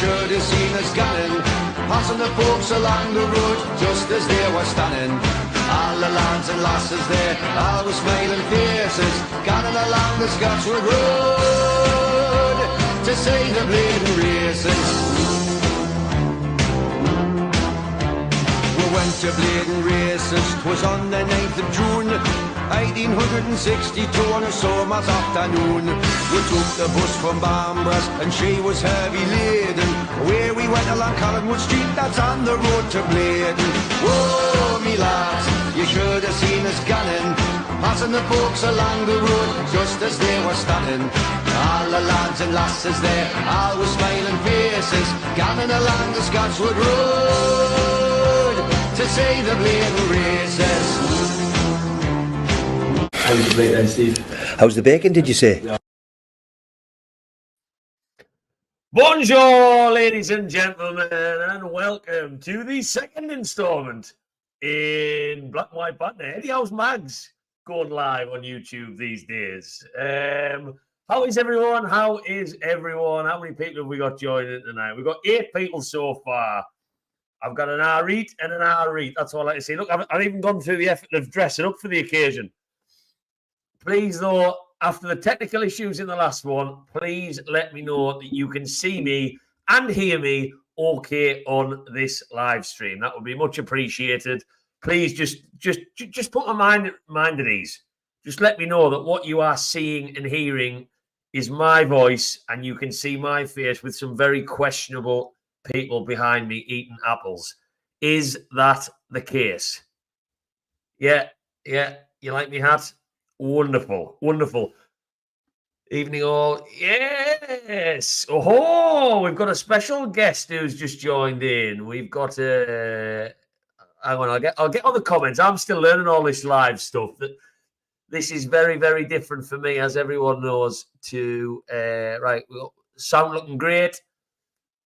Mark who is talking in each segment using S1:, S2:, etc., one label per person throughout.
S1: should have seen us gunning, passing the folks along the road just as they were standing. All the lads and lasses there, all with smiling faces, gunning along the Scotswood Road to see the bleeding races. We went to bleeding races, 'twas on the 9th of June 1862 on a summer's afternoon. We took the bus from Bambra's and she was heavy laden. Away we went along Collingwood Street, that's on the road to Bladen. Whoa, me lads, you should have seen us gunning, passing the folks along the road just as they were standing. All the lads and lasses there, all with smiling faces, gunning along the Scotswood Road to see the bleeding races.
S2: How's the bacon, Steve?
S3: How's the bacon, did you say?
S2: Yeah.
S4: Bonjour, ladies and gentlemen, and welcome to the second instalment in Black and White Banter. Eddie House Mags going live on YouTube these days. How is everyone? How many people have we got joining tonight? We've got 8 people so far. I've got an R-eat and an R-eat. That's all I like to say. Look, I've even gone through the effort of dressing up for the occasion. Please, though, after the technical issues in the last one, please let me know that you can see me and hear me okay on this live stream. That would be much appreciated. Please just put my mind at ease. Just let me know that what you are seeing and hearing is my voice and you can see my face with some very questionable people behind me eating apples. Is that the case? Yeah. You like me hat? Wonderful. Evening all. Yes. Oh, we've got a special guest who's just joined in. We've got hang on, I'll get on the comments. I'm still learning all this live stuff. This is very, very different for me, as everyone knows, to right. Sound looking great.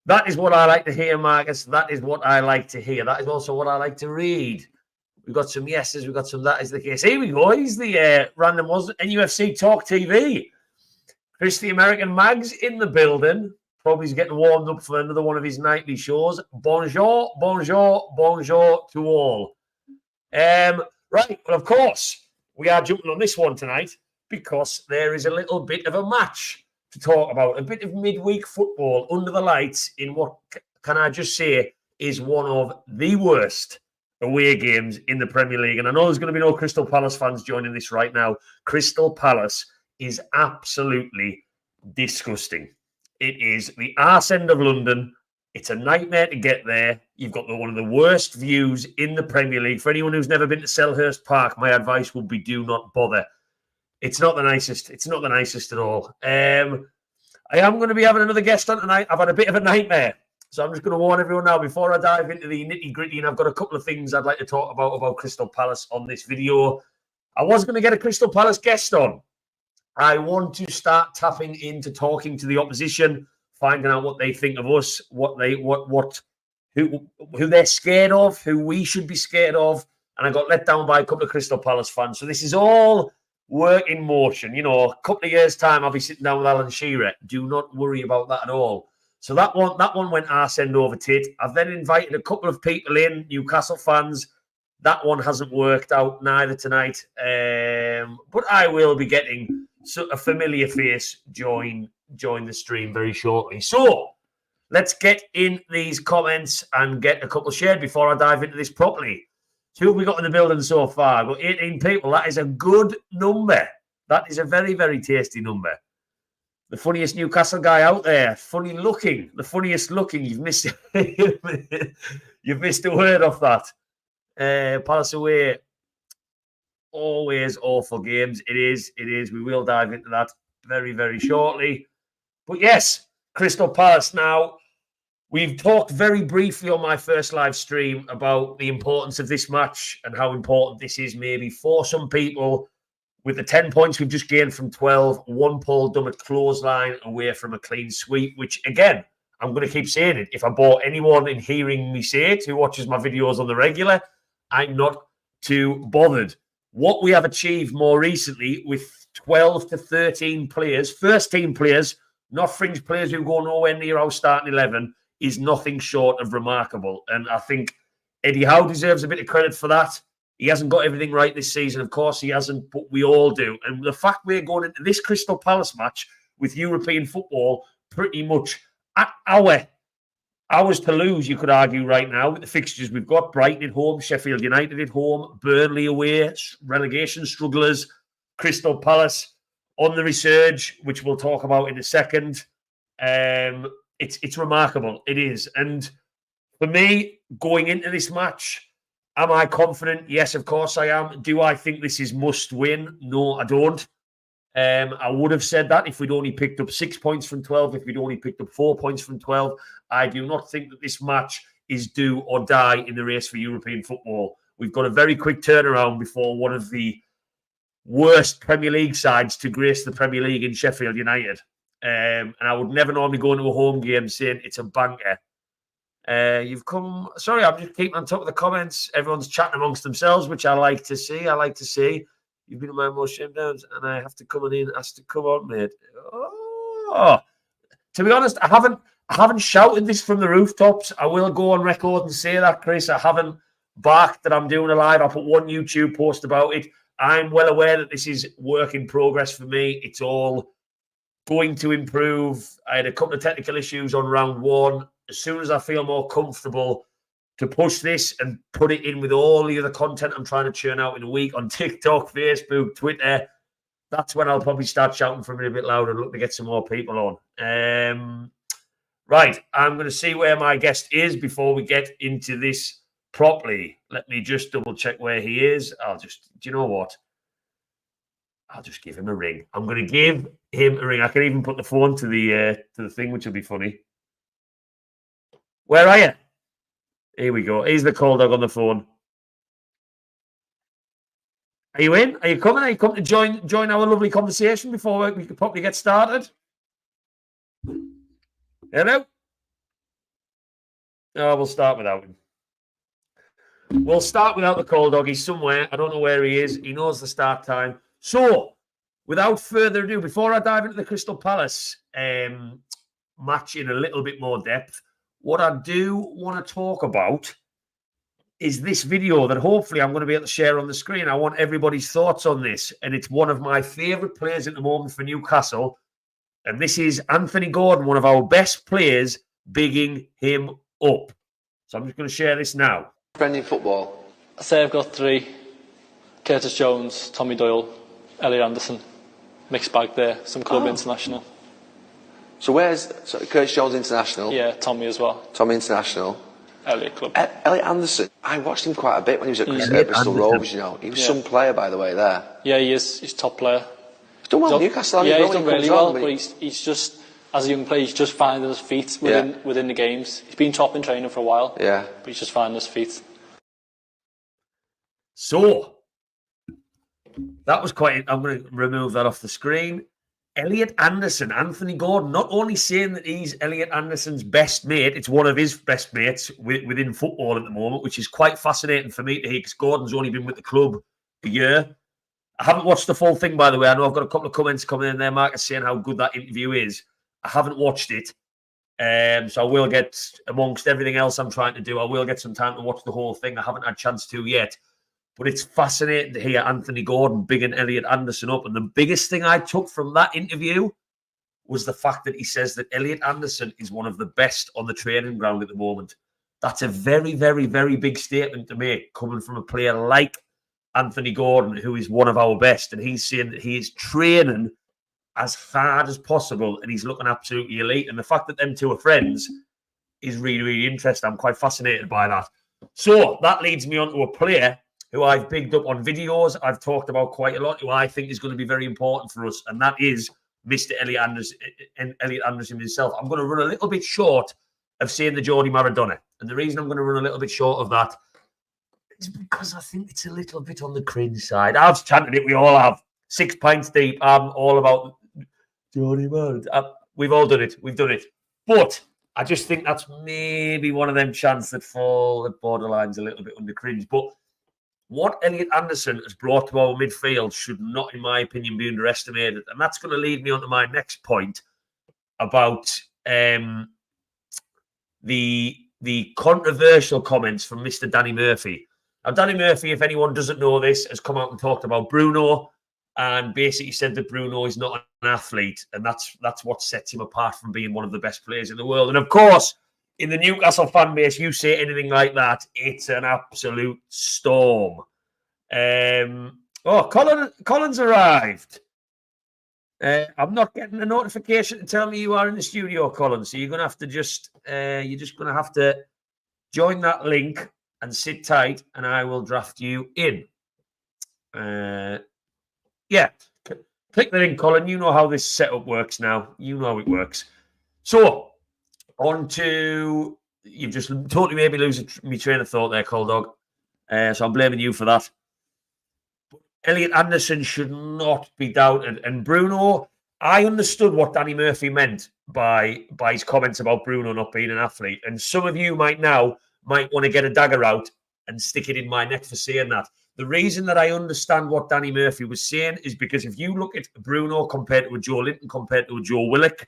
S4: That is what I like to hear, Marcus. That is what I like to hear. That is also what I like to read. We've got some yeses. We've got some that is the case. Here we go. He's the random NUFC Talk TV. Chris the American Mags in the building. Probably he's getting warmed up for another one of his nightly shows. Bonjour to all. Right. Well, of course, we are jumping on this one tonight because there is a little bit of a match to talk about. A bit of midweek football under the lights in what, can I just say, is one of the worst away games in the Premier League. And I know there's going to be no Crystal Palace fans joining this right now. Crystal Palace is absolutely disgusting. It is the arse end of London. It's a nightmare to get there. You've got one of the worst views in the Premier League. For anyone who's never been to Selhurst Park, my advice would be do not bother. It's not the nicest. It's not the nicest at all. I am going to be having another guest on tonight. I've had a bit of a nightmare. So I'm just going to warn everyone now before I dive into the nitty-gritty, and I've got a couple of things I'd like to talk about Crystal Palace on this video. I was going to get a Crystal Palace guest on. I want to start tapping into talking to the opposition, finding out what they think of us, who they're scared of, who we should be scared of. And I got let down by a couple of Crystal Palace fans. So this is all work in motion. You know, a couple of years' time, I'll be sitting down with Alan Shearer. Do not worry about that at all. So that one went arse end over tit. I've then invited a couple of people in, Newcastle fans. That one hasn't worked out neither tonight. But I will be getting a familiar face join the stream very shortly. So let's get in these comments and get a couple shared before I dive into this properly. Who have we got in the building so far? I've got 18 people. That is a good number. That is a very, very tasty number. The funniest Newcastle guy out there. Funny looking. The funniest looking. You've missed you've missed a word off that. Palace away. Always awful games. It is. We will dive into that very, very shortly. But yes, Crystal Palace. Now, we've talked very briefly on my first live stream about the importance of this match and how important this is maybe for some people. With the 10 points we've just gained from 12, one Paul Dummett clothesline away from a clean sweep, which, again, I'm going to keep saying it. If I bore anyone in hearing me say it who watches my videos on the regular, I'm not too bothered. What we have achieved more recently with 12 to 13 players, first-team players, not fringe players who go nowhere near our starting 11, is nothing short of remarkable. And I think Eddie Howe deserves a bit of credit for that. He hasn't got everything right this season. Of course, he hasn't, but we all do. And the fact we're going into this Crystal Palace match with European football pretty much at ours to lose, you could argue right now, with the fixtures we've got: Brighton at home, Sheffield United at home, Burnley away, relegation strugglers, Crystal Palace on the resurge, which we'll talk about in a second. It's remarkable. It is. And for me, going into this match, am I confident? Yes, of course I am. Do I think this is must win? No, I don't. I would have said that if we'd only picked up 6 points from 12, if we'd only picked up 4 points from 12. I do not think that this match is do or die in the race for European football. We've got a very quick turnaround before one of the worst Premier League sides to grace the Premier League in Sheffield United. And I would never normally go into a home game saying it's a banker. You've come... Sorry, I'm just keeping on top of the comments. Everyone's chatting amongst themselves, which I like to see. You've been on my most shame downs, and I have to come in and ask to come on, mate. Oh. To be honest, I haven't shouted this from the rooftops. I will go on record and say that, Chris. I haven't barked that I'm doing a live. I put one YouTube post about it. I'm well aware that this is work in progress for me. It's all going to improve. I had a couple of technical issues on round one. As soon as I feel more comfortable to push this and put it in with all the other content I'm trying to churn out in a week on TikTok, Facebook, Twitter, that's when I'll probably start shouting from it a bit louder and look to get some more people on. Right, I'm going to see where my guest is before we get into this properly. Let me just double check where he is. Do you know what? I'll just give him a ring. I'm going to give him a ring. I can even put the phone to the thing, which will be funny. Where are you? Here we go. Here's the call dog on the phone. Are you in? Are you coming? Are you coming to join our lovely conversation before we could probably get started? Hello? Oh, we'll start without him. We'll start without the call dog. He's somewhere. I don't know where he is. He knows the start time. So, without further ado, before I dive into the Crystal Palace match in a little bit more depth, what I do want to talk about is this video that hopefully I'm going to be able to share on the screen. I want everybody's thoughts on this. And it's one of my favourite players at the moment for Newcastle. And this is Anthony Gordon, one of our best players, bigging him up. So I'm just going to share this now.
S2: Friend in football?
S3: I say I've got 3. Curtis Jones, Tommy Doyle, Elliot Anderson. Mixed bag there. Some club international.
S2: So Curtis Jones international?
S3: Yeah, Tommy as well.
S2: Tommy international.
S3: Elliot club.
S2: Elliot Anderson. I watched him quite a bit when he was at Bristol Rovers, you know. He was some player, by the way, there.
S3: Yeah, he is. He's a top player.
S2: He's done well in Newcastle.
S3: Yeah, he's done really well, but he's just, as a young player, he's just finding his feet within the games. He's been top in training for a while. Yeah. But he's just finding his feet.
S4: So, that was quite... I'm going to remove that off the screen. Elliot Anderson, Anthony Gordon, not only saying that he's Elliot Anderson's best mate, it's one of his best mates within football at the moment, which is quite fascinating for me to hear because Gordon's only been with the club a year. I haven't watched the full thing, by the way. I know I've got a couple of comments coming in there, Marcus, saying how good that interview is. I haven't watched it. So I will get, amongst everything else I'm trying to do, I will get some time to watch the whole thing. I haven't had a chance to yet. But it's fascinating to hear Anthony Gordon bigging Elliot Anderson up. And the biggest thing I took from that interview was the fact that he says that Elliot Anderson is one of the best on the training ground at the moment. That's a very, very, very big statement to make coming from a player like Anthony Gordon, who is one of our best. And he's saying that he is training as hard as possible and he's looking absolutely elite. And the fact that them two are friends is really, really interesting. I'm quite fascinated by that. So that leads me on to a player who I've bigged up on videos, I've talked about quite a lot, who I think is going to be very important for us, and that is Mr. Elliot Anderson himself. I'm going to run a little bit short of saying the Geordie Maradona, and the reason I'm going to run a little bit short of that is because I think it's a little bit on the cringe side. I've chanted it, we all have. 6 pints deep, I'm all about Geordie Maradona. We've all done it, we've done it. But I just think that's maybe one of them chants that fall at borderlines a little bit under cringe. But what Elliot Anderson has brought to our midfield should not, in my opinion, be underestimated. And that's going to lead me on to my next point about the the controversial comments from Mr. Danny Murphy. Now, Danny Murphy, if anyone doesn't know this, has come out and talked about Bruno and basically said that Bruno is not an athlete, and that's what sets him apart from being one of the best players in the world. And of course, in the Newcastle fan base, you say anything like that, it's an absolute storm. Colin's arrived. I'm not getting a notification to tell me you are in the studio, Colin. So you're going to have to you're just going to have to join that link and sit tight, and I will draft you in. Yeah, click the link, Colin. You know how this setup works now. You know how it works. So, on to... You've just totally made me lose my train of thought there, Cold Dog. So I'm blaming you for that. Elliot Anderson should not be doubted. And Bruno, I understood what Danny Murphy meant by his comments about Bruno not being an athlete. And some of you might want to get a dagger out and stick it in my neck for saying that. The reason that I understand what Danny Murphy was saying is because if you look at Bruno compared to a Joe Linton, compared to a Joe Willock,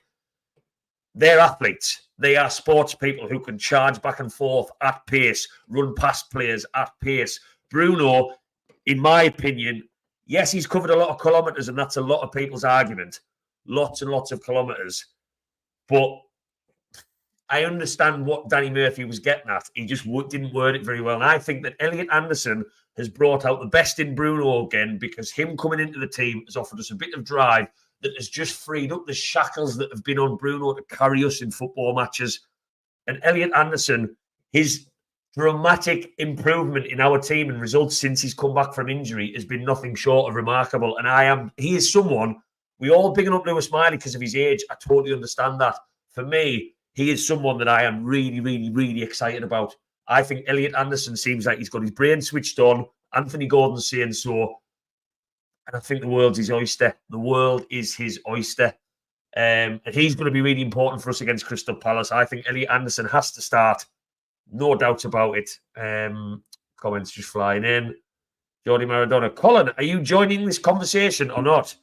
S4: they're athletes. They are sports people who can charge back and forth at pace, run past players at pace. Bruno, in my opinion, yes, he's covered a lot of kilometres, and that's a lot of people's argument. Lots and lots of kilometres. But I understand what Danny Murphy was getting at. He just didn't word it very well. And I think that Elliot Anderson has brought out the best in Bruno again, because him coming into the team has offered us a bit of drive that has just freed up the shackles that have been on Bruno to carry us in football matches. And Elliot Anderson, his dramatic improvement in our team and results since he's come back from injury has been nothing short of remarkable. And he is someone, we all bigging up Lewis Miley because of his age. I totally understand that. For me, he is someone that I am really, really, really excited about. I think Elliot Anderson seems like he's got his brain switched on. Anthony Gordon's saying so. And I think the world's his oyster. The world is his oyster. And he's going to be really important for us against Crystal Palace. I think Elliot Anderson has to start. No doubt about it. Comments just flying in. Jordi Maradona. Colin, are you joining this conversation or not?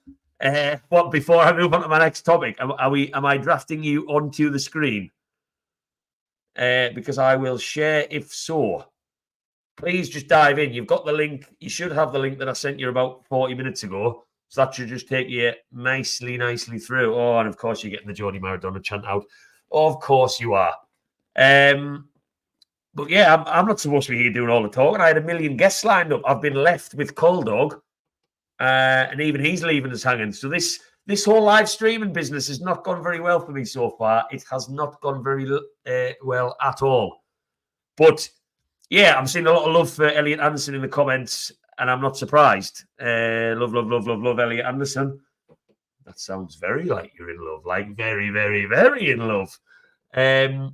S4: Before I move on to my next topic, am I drafting you onto the screen? Because I will share if so. Please just dive in. You've got the link. You should have the link that I sent you about 40 minutes ago. So that should just take you nicely through. Oh, and of course you're getting the Jordi Maradona chant out. Of course you are. But yeah, I'm not supposed to be here doing all the talking. I had a million guests lined up. I've been left with Cold Dog. And even he's leaving us hanging. So this whole live streaming business has not gone very well for me so far. It has not gone very well at all. But yeah, I'm seeing a lot of love for Elliot Anderson in the comments, and I'm not surprised. Love, Elliot Anderson. That sounds very like you're in love, like very, very, very in love. I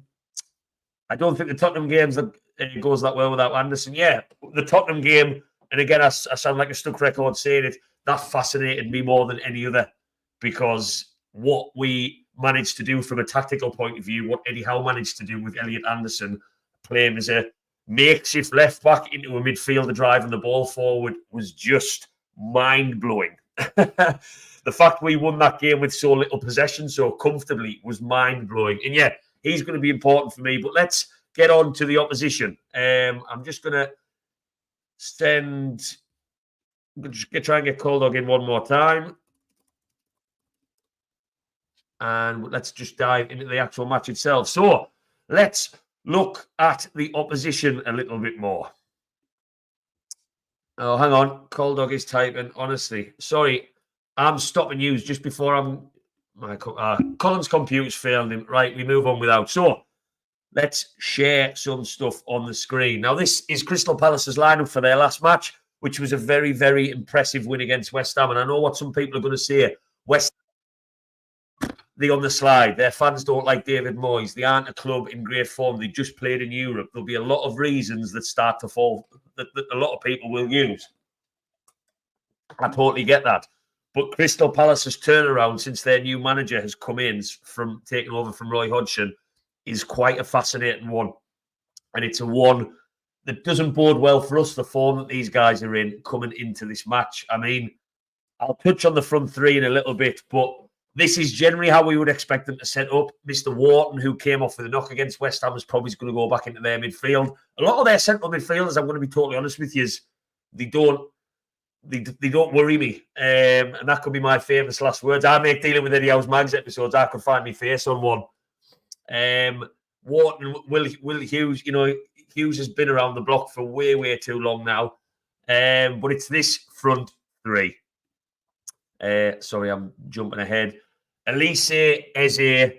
S4: don't think the Tottenham games goes that well without Anderson. Yeah, the Tottenham game, and again, I sound like a stuck record saying it, that fascinated me more than any other, because what we managed to do from a tactical point of view, what Eddie Howe managed to do with Elliot Anderson, playing as a makeshift left back into a midfielder driving the ball forward, was just mind-blowing. The fact we won that game with so little possession so comfortably was mind-blowing. And yeah, he's going to be important for me. But let's get on to the opposition. I'm just going to try and get Cold Dog in one more time. And let's just dive into the actual match itself. So let's look at the opposition a little bit more. Oh, hang on. Cold Dog is typing. Honestly, sorry. I'm stopping you just before Colin's computer's failing him. Right, we move on without. So let's share some stuff on the screen. Now, this is Crystal Palace's lineup for their last match, which was a very, very impressive win against West Ham. And I know what some people are going to say. West Ham, they on the slide. Their fans don't like David Moyes. They aren't a club in great form. They just played in Europe. There'll be a lot of reasons that start to fall that a lot of people will use. I totally get that. But Crystal Palace's turnaround since their new manager has come in from taking over from Roy Hodgson is quite a fascinating one. And it's a one that doesn't bode well for us, the form that these guys are in coming into this match. I mean, I'll touch on the front three in a little bit, but this is generally how we would expect them to set up. Mr. Wharton, who came off with a knock against West Ham, is probably going to go back into their midfield. A lot of their central midfielders, I'm going to be totally honest with you, they don't worry me. And that could be my famous last words. I make dealing with Eddie Howe's Mags episodes, I could find my face on one. Wharton, Will Hughes, Hughes has been around the block for way, way too long now. But it's this front three. Sorry, I'm jumping ahead. Elise, Eze,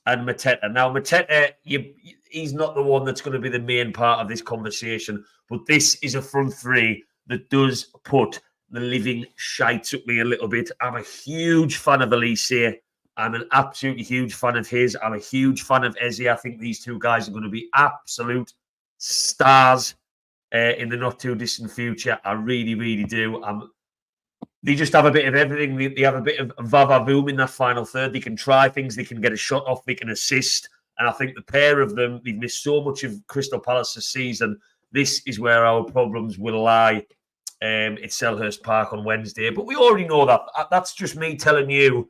S4: and Mateta. Now, Mateta, he's not the one that's going to be the main part of this conversation, but this is a front three that does put the living shite up me a little bit. I'm a huge fan of Elise. I'm an absolutely huge fan of his. I'm a huge fan of Eze. I think these two guys are going to be absolute stars in the not too distant future. I really, really do. They just have a bit of everything. They have a bit of va-va-voom in that final third. They can try things. They can get a shot off. They can assist. And I think the pair of them, they've missed so much of Crystal Palace's season. This is where our problems will lie at Selhurst Park on Wednesday. But we already know that. That's just me telling you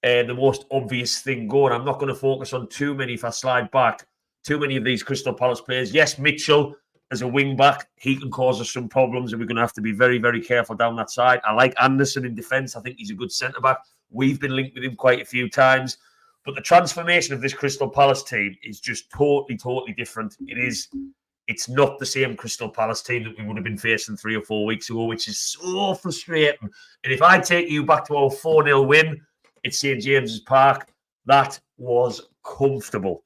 S4: the most obvious thing going. I'm not going to focus on too many, if I slide back, too many of these Crystal Palace players. Yes, Mitchell, as a wing-back, he can cause us some problems, and we're going to have to be very, very careful down that side. I like Anderson in defence. I think he's a good centre-back. We've been linked with him quite a few times. But the transformation of this Crystal Palace team is just totally, totally different. It's not the same Crystal Palace team that we would have been facing 3 or 4 weeks ago, which is so frustrating. And if I take you back to our 4-0 win at St. James's Park, that was comfortable.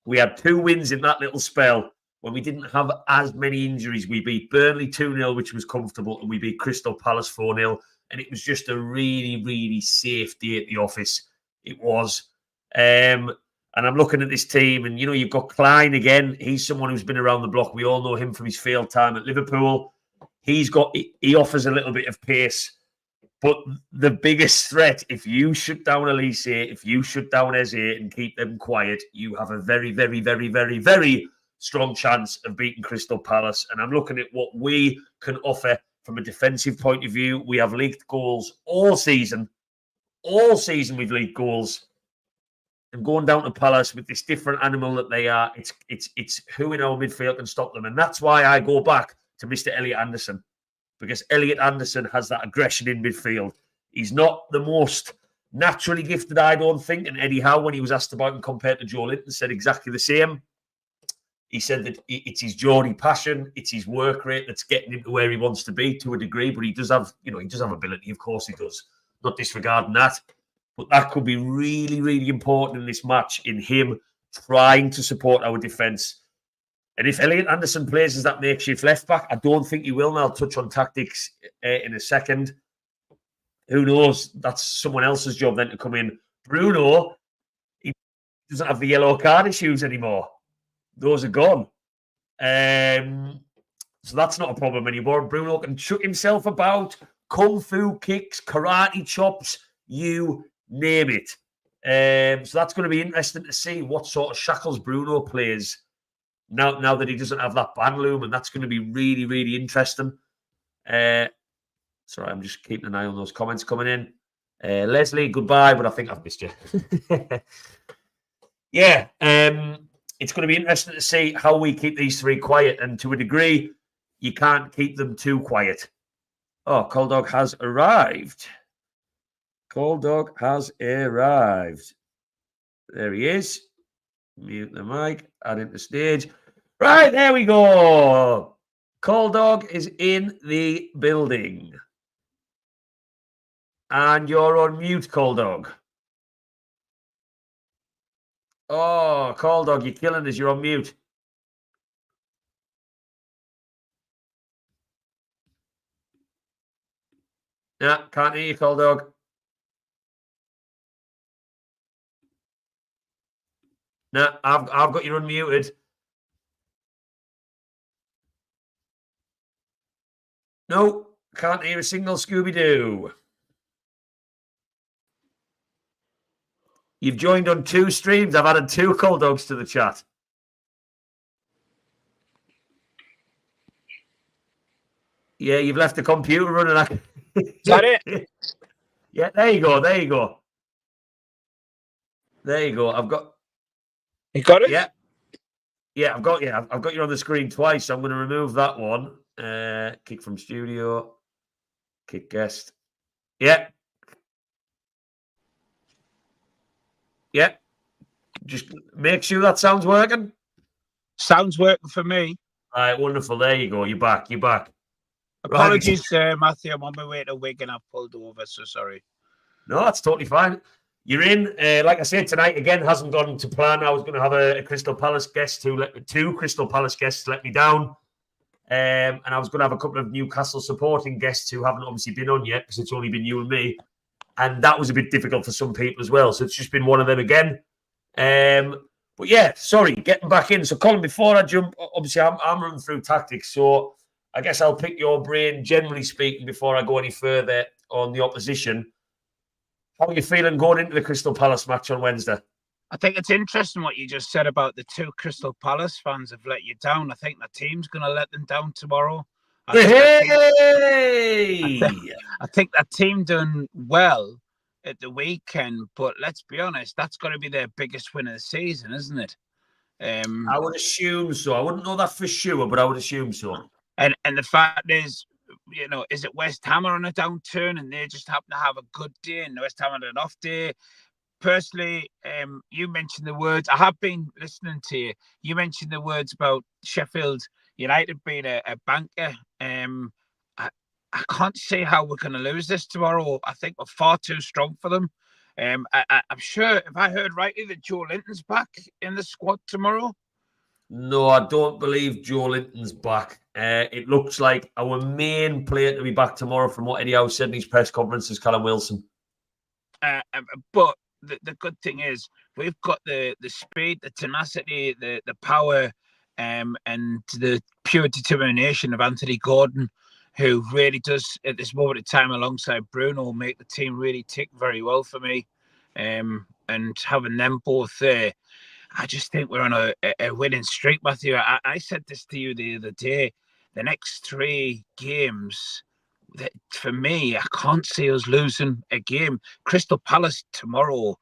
S4: We had 2 wins in that little spell when we didn't have as many injuries. We beat Burnley 2-0, which was comfortable, and we beat Crystal Palace 4-0. And it was just a really, really safe day at the office. It was. And I'm looking at this team, and, you've got Klein again. He's someone who's been around the block. We all know him from his failed time at Liverpool. He offers a little bit of pace. But the biggest threat, if you shut down Elise, if you shut down Eze and keep them quiet, you have a very, very, very, very, very strong chance of beating Crystal Palace. And I'm looking at what we can offer from a defensive point of view. We have leaked goals all season. All season we've leaked goals. And going down to Palace with this different animal that they are, it's who in our midfield can stop them. And that's why I go back to Mr. Elliot Anderson. Because Elliot Anderson has that aggression in midfield. He's not the most naturally gifted, I don't think. And Eddie Howe, when he was asked about him compared to Joe Linton, said exactly the same. He said that it's his Geordie passion, it's his work rate that's getting him to where he wants to be to a degree. But he does have, he does have ability. Of course he does. Not disregarding that. But that could be really, really important in this match, in him trying to support our defence. And if Elliot Anderson plays as that makeshift left back, I don't think he will. And I'll touch on tactics in a second. Who knows? That's someone else's job then to come in. Bruno, he doesn't have the yellow card issues anymore. Those are gone. So that's not a problem anymore. Bruno can chuck himself about, kung fu kicks, karate chops, you name it. So that's going to be interesting to see what sort of shackles Bruno plays now that he doesn't have that band loom, and that's going to be really, really interesting. Sorry, I'm just keeping an eye on those comments coming in. Leslie, goodbye, but I think I've missed you. Yeah, it's going to be interesting to see how we keep these 3 quiet, and to a degree, you can't keep them too quiet. Oh, Cold Dog has arrived. Cold Dog has arrived. There he is. Mute the mic. Add into stage. Right, there we go. Cold Dog is in the building. And you're on mute, Cold Dog. Oh, Cold Dog, you're killing us. You're on mute. Yeah, can't hear you, Cold Dog. No, I've got you unmuted. No, can't hear a single Scooby-Doo. You've joined on 2 streams. I've added 2 Cold Dogs to the chat. Yeah, you've left the computer running.
S5: Is that it?
S4: Yeah, there you go. There you go. There you go. I've got.
S5: You got it?
S4: Yeah. Yeah, I've got you on the screen twice. So I'm going to remove that one. Kick from studio. Kick guest. Yeah. Yeah. Just make sure that sound's working.
S5: Sounds working for me.
S4: All right, wonderful. There you go. You're back.
S5: Apologies, Matthew. I'm on my way to Wigan. I've pulled over, so sorry.
S4: No, that's totally fine. You're in. Like I said, tonight again hasn't gone to plan. I was going to have a Crystal Palace guest two Crystal Palace guests let me down. And I was going to have a couple of Newcastle supporting guests who haven't obviously been on yet because it's only been you and me. And that was a bit difficult for some people as well. So it's just been one of them again. But yeah, sorry, getting back in. So Colin, before I jump, obviously I'm running through tactics. So I guess I'll pick your brain, generally speaking, before I go any further on the opposition. How are you feeling going into the Crystal Palace match on Wednesday?
S5: I think it's interesting what you just said about the two Crystal Palace fans have let you down. I think the team's going to let them down tomorrow. I think that team done well at the weekend, but let's be honest, that's got to be their biggest win of the season, isn't it?
S4: I would assume so. I wouldn't know that for sure, but I would assume so.
S5: And the fact is, is it West Ham are on a downturn and they just happen to have a good day and West Ham had an off day? Personally, you mentioned the words. I have been listening to you. You mentioned the words about Sheffield United being a banker. I can't see how we're going to lose this tomorrow. I think we're far too strong for them. I'm sure, if I heard rightly, that Joe Linton's back in the squad tomorrow.
S4: No, I don't believe Joe Linton's back. It looks like our main player to be back tomorrow, from what Eddie Howe said in his press conference, is Callum Wilson.
S5: But the good thing is we've got the speed, the tenacity, the power, and the pure determination of Anthony Gordon, who really does, at this moment in time, alongside Bruno, make the team really tick very well for me. And having them both there, I just think we're on a winning streak, Matthew. I said this to you the other day. The next 3 games, for me, I can't see us losing a game. Crystal Palace tomorrow,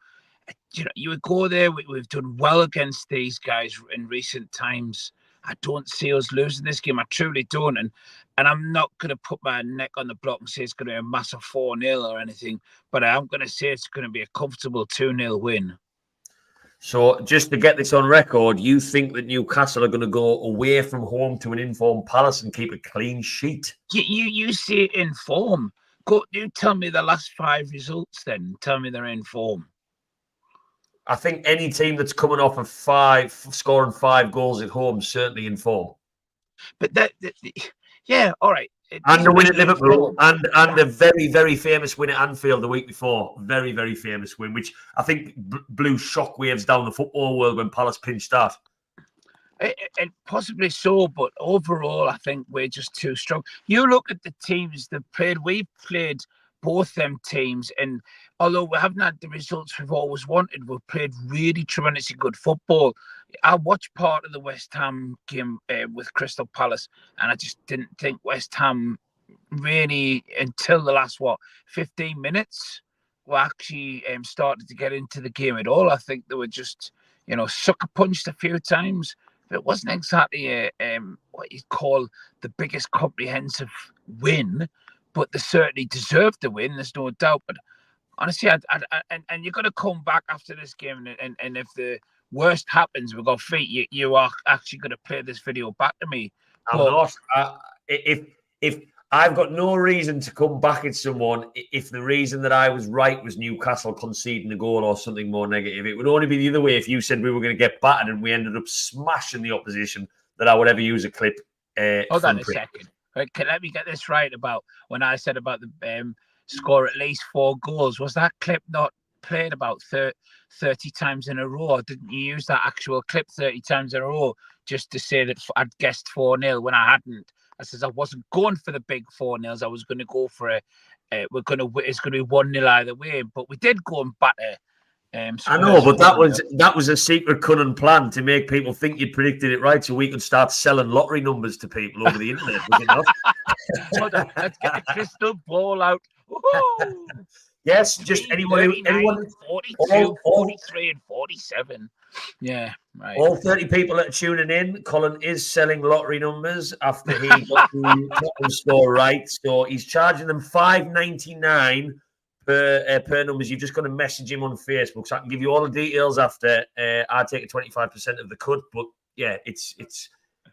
S5: you would go there. We've done well against these guys in recent times. I don't see us losing this game. I truly don't. And I'm not going to put my neck on the block and say it's going to be a massive 4-0 or anything, but I am going to say it's going to be a comfortable 2-0 win.
S4: So just to get this on record, you think that Newcastle are going to go away from home to an informed Palace and keep a clean sheet?
S5: You see it in form. You tell me the last 5 results then. Tell me they're in form.
S4: I think any team that's coming off of scoring 5 goals at home is certainly in form.
S5: But yeah, all right.
S4: And the win at Liverpool, and a very, very famous win at Anfield the week before. Very, very famous win, which I think blew shockwaves down the football world when Palace pinched that.
S5: And possibly so, but overall, I think we're just too strong. You look at the teams that played. We played both them teams, and although we haven't had the results we've always wanted, we've played really tremendously good football. I watched part of the West Ham game with Crystal Palace, and I just didn't think West Ham really, until the last 15 minutes, were actually started to get into the game at all. I think they were just sucker punched a few times. It wasn't exactly what you'd call the biggest comprehensive win, but they certainly deserved the win. There's no doubt. But honestly, and you're going to come back after this game, and if the worst happens, we've got feet. You are actually going to play this video back to me.
S4: I'm not. If I've got no reason to come back at someone, if the reason that I was right was Newcastle conceding a goal or something more negative, it would only be the other way. If you said we were going to get battered and we ended up smashing the opposition, that I would ever use a clip.
S5: Hold on a second. Let me get this right about when I said about the score at least 4 goals. Was that clip not played about 30 times in a row? Or didn't you use that actual clip 30 times in a row just to say that I'd guessed 4-0 when I hadn't? I says I wasn't going for the big 4-0s. I was going to go for it's going to be 1-0 either way. But we did go and batter.
S4: I know, but that was a secret cunning plan to make people think you'd predicted it right, so we could start selling lottery numbers to people over the internet. Was it not?
S5: Hold on, let's get the crystal ball out. Yes,
S4: just anyone,
S5: 42, 43, and 47. Yeah, right.
S4: All 30 people that are tuning in, Colin is selling lottery numbers after he got the Tottenham score right. So he's charging them $5.99 per numbers. You've just got to message him on Facebook. So I can give you all the details after. I take 25% of the cut, but yeah, it's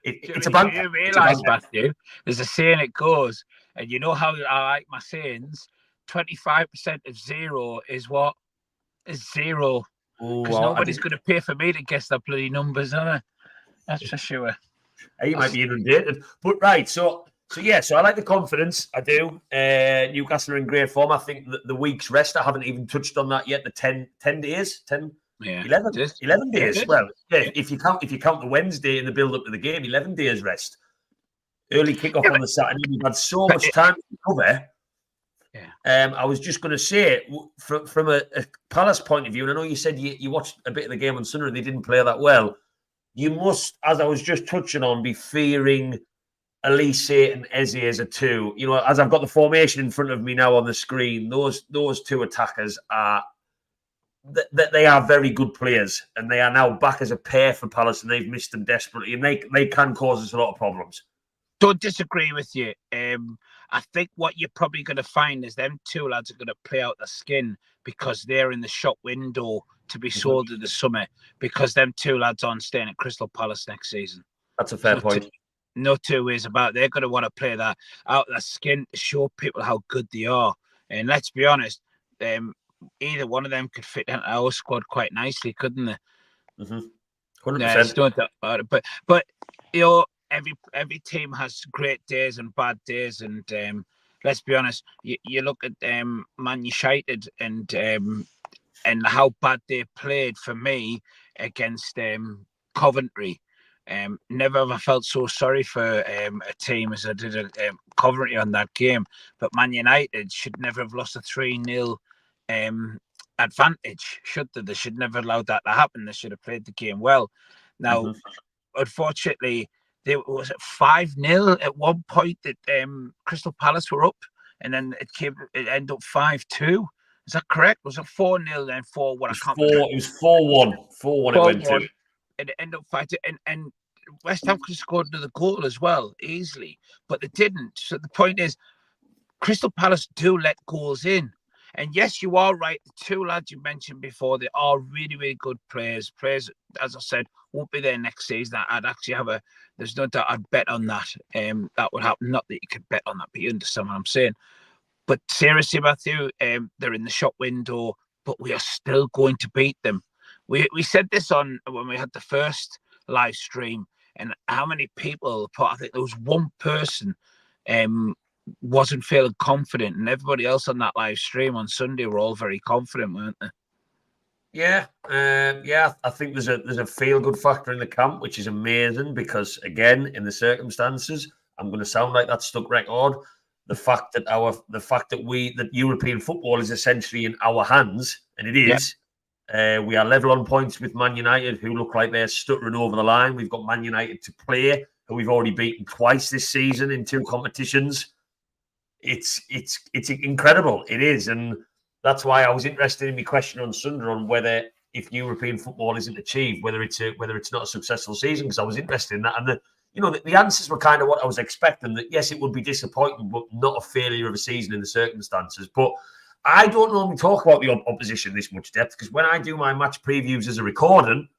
S4: a bank.
S5: You realise, Matthew, there's a saying it goes, and you know how I like my sayings. 25% of zero is what? Is zero. Because nobody's going to pay for me to guess the bloody numbers, are they? That's for sure.
S4: You might be inundated. But right, so I like the confidence. I do. Newcastle are in great form. I think the week's rest, I haven't even touched on that yet. The 10 days, 10, yeah, 11 days. Yeah, well, yeah, if you count the Wednesday in the build-up to the game, 11 days rest. Early kick-off on the Saturday. We've had so much time to recover. Yeah. I was just going to say, from a Palace point of view, and I know you said you watched a bit of the game on Sunday and they didn't play that well. You must, as I was just touching on, be fearing Elise and Eze as a two. You know, as I've got the formation in front of me now on the screen, those two attackers are they are very good players, and they are now back as a pair for Palace, and they've missed them desperately, and they can cause us a lot of problems.
S5: Don't disagree with you. I think what you're probably going to find is them two lads are going to play out the skin because they're in the shop window to be sold in the summer, because them two lads aren't staying at Crystal Palace next season.
S4: That's a fair point.
S5: No two ways about it. They're going to want to play that out the skin to show people how good they are. And let's be honest, either one of them could fit into our squad quite nicely, couldn't they?
S4: 100%.
S5: But you know, every team has great days and bad days, and let's be honest. You look at Man United and how bad they played for me against Coventry. Never have I felt so sorry for a team as I did at Coventry on that game. But Man United should never have lost a 3-0 advantage, should they? They should never allow that to happen. They should have played the game well. Now, unfortunately, there was 5-0 at one point that Crystal Palace were up, and then it ended up 5-2. Is that correct? Was it 4-0 then 4-1?
S4: It was 4-1. 4-1 it went to.
S5: And it ended up 5-2. And West Ham could have scored another goal as well, easily, but they didn't. So the point is, Crystal Palace do let goals in. And yes, you are right. The two lads you mentioned before, they are really, really good players. Players, as I said, won't be there next season. I'd actually there's no doubt I'd bet on that. That would happen. Not that you could bet on that, but you understand what I'm saying. But seriously, Matthew, they're in the shop window, but we are still going to beat them. We said this on when we had the first live stream, and how many people, I think there was one person wasn't feeling confident, and everybody else on that live stream on Sunday were all very confident, weren't they?
S4: Yeah, I think there's a feel-good factor in the camp, which is amazing because, again, in the circumstances, I'm going to sound like that stuck record. The fact that European football is essentially in our hands, and it is. Yeah. We are level on points with Man United, who look like they're stuttering over the line. We've got Man United to play, who we've already beaten twice this season in 2 competitions. It's incredible. It is, and that's why I was interested in my question on Sunday on whether, if European football isn't achieved, whether it's not a successful season, because I was interested in that. And the answers were kind of what I was expecting, that yes, it would be disappointing, but not a failure of a season in the circumstances. But I don't normally talk about the opposition this much depth, because when I do my match previews as a recording,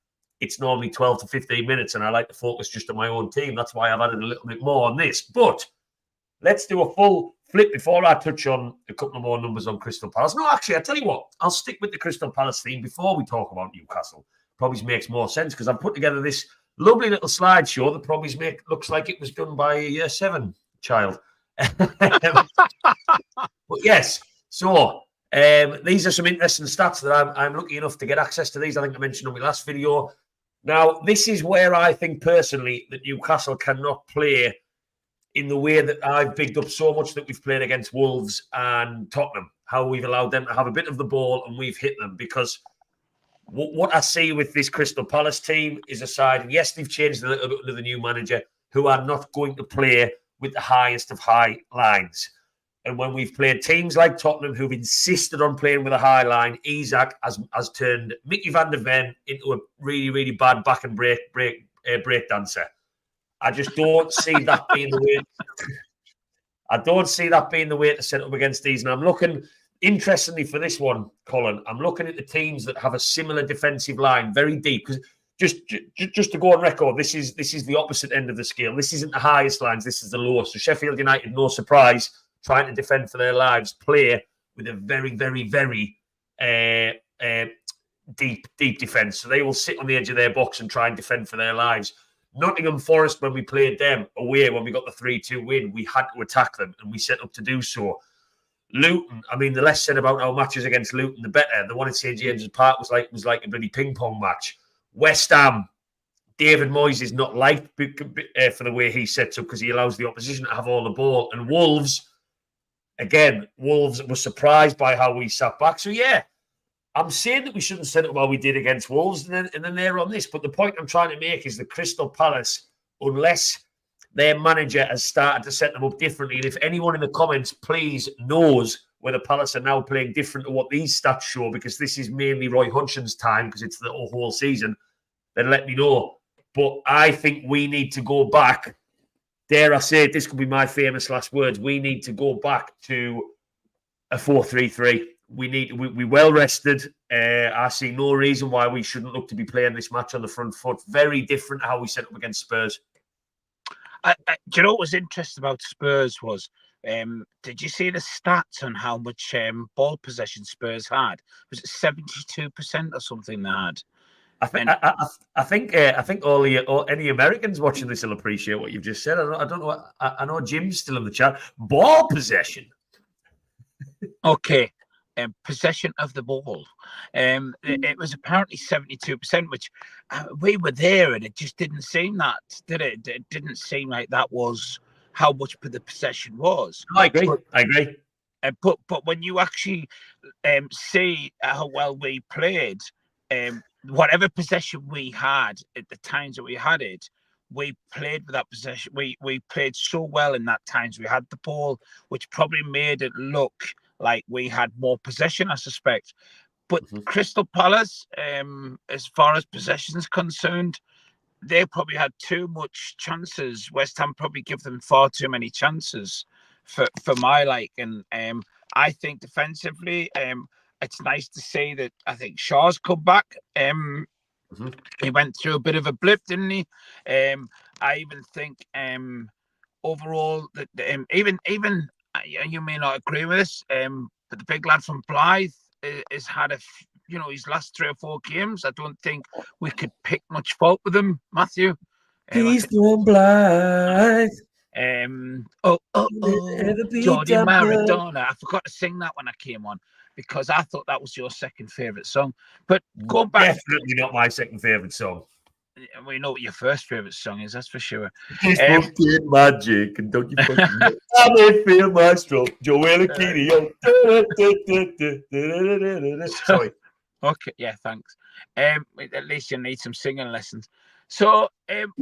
S4: it's normally 12 to 15 minutes, and I like to focus just on my own team. That's why I've added a little bit more on this. But let's do a full flip before I touch on a couple of more numbers on Crystal Palace. No, actually, I tell you what, I'll stick with the Crystal Palace theme before we talk about Newcastle. Probably makes more sense because I've put together this lovely little slideshow that probably looks like it was done by a Year 7 child. But yes, so these are some interesting stats that I'm lucky enough to get access to these. I think I mentioned on my last video. Now, this is where I think personally that Newcastle cannot play in the way that I've bigged up so much that we've played against Wolves and Tottenham, how we've allowed them to have a bit of the ball and we've hit them. Because what I see with this Crystal Palace team is a side, and yes, they've changed a little bit under the new manager, who are not going to play with the highest of high lines. And when we've played teams like Tottenham who've insisted on playing with a high line, Isaac has turned Mickey van der Ven into a really, really bad back and break dancer. I just don't see that being the way. I don't see that being the way to set up against these. And I'm looking, interestingly for this one, Colin, I'm looking at the teams that have a similar defensive line, very deep. Because just to go on record, this is the opposite end of the scale. This isn't the highest lines. This is the lowest. So Sheffield United, no surprise, trying to defend for their lives, play with a very, very, very deep defence. So they will sit on the edge of their box and try and defend for their lives. Nottingham Forest, when we played them away, when we got the 3-2 win, we had to attack them, and we set up to do so. Luton, I mean, the less said about our matches against Luton, the better. The one at St James's Park was like a bloody ping pong match. West Ham, David Moyes is not liked for the way he sets up because he allows the opposition to have all the ball. And Wolves, again, Wolves were surprised by how we sat back. So, yeah, I'm saying that we shouldn't set up how we did against Wolves and then they're on this. But the point I'm trying to make is that Crystal Palace, unless their manager has started to set them up differently, and if anyone in the comments, please, knows whether Palace are now playing different to what these stats show, because this is mainly Roy Hodgson's time because it's the whole season, then let me know. But I think we need to go back. Dare I say it, this could be my famous last words. We need to go back to a 4-3-3. We well rested. I see no reason why we shouldn't look to be playing this match on the front foot. Very different to how we set up against Spurs.
S5: Do you know what was interesting about Spurs was, did you see the stats on how much ball possession Spurs had? Was it 72% or something they had?
S4: I think any Americans watching this will appreciate what you've just said. I don't know. I know Jim's still in the chat. Ball possession.
S5: Okay. Possession of the ball. It was apparently 72%, which we were there, and it just didn't seem that, did it? It didn't seem like that was how much the possession was.
S4: I agree.
S5: But when you actually see how well we played, whatever possession we had at the times that we had it, we played with that possession. We played so well in that times we had the ball, which probably made it look like we had more possession, I suspect. But Crystal Palace, as far as possession is concerned, they probably had too much chances. West Ham probably give them far too many chances for my liking. I think defensively, it's nice to see that I think Shaw's come back. He went through a bit of a blip, didn't he? I even think overall that even you may not agree with this, but the big lad from Blythe has had his last 3 or 4 games. I don't think we could pick much fault with him, Matthew.
S4: He's doing Blythe.
S5: Jordi Maradona. I forgot to sing that when I came on because I thought that was your second favourite song. But go back.
S4: Definitely not my second favourite song.
S5: We know what your first favourite song is, that's for sure.
S4: It's fucking magic, and don't you fucking know. I may feel my stroke, Joel Aquino. Sorry.
S5: Okay, yeah, thanks. At least you need some singing lessons. So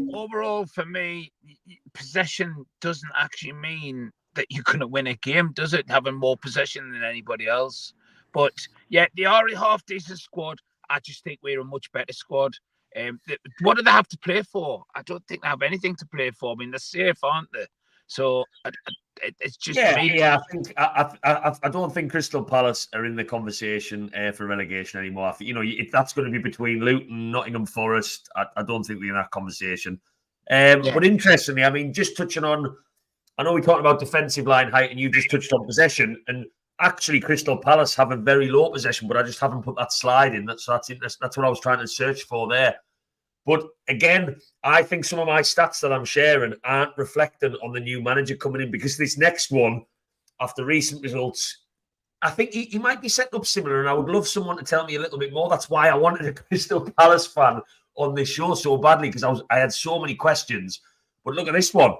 S5: overall, for me, possession doesn't actually mean that you're going to win a game, does it? Having more possession than anybody else. But yeah, they are a half decent squad. I just think we're a much better squad. What do they have to play for? I don't think they have anything to play for. I mean, they're safe, aren't they? So it's just me.
S4: Yeah. I don't think Crystal Palace are in the conversation for relegation anymore. I think, if that's going to be between Luton, Nottingham Forest, I don't think we're in that conversation. But interestingly, I mean, just touching on, I know we talked about defensive line height, and you just touched on possession, and actually, Crystal Palace have a very low possession, but I just haven't put that slide in. That's what I was trying to search for there. But again, I think some of my stats that I'm sharing aren't reflecting on the new manager coming in, because this next one, after recent results, I think he might be setting up similar, and I would love someone to tell me a little bit more. That's why I wanted a Crystal Palace fan on this show so badly, because I had so many questions. But look at this one.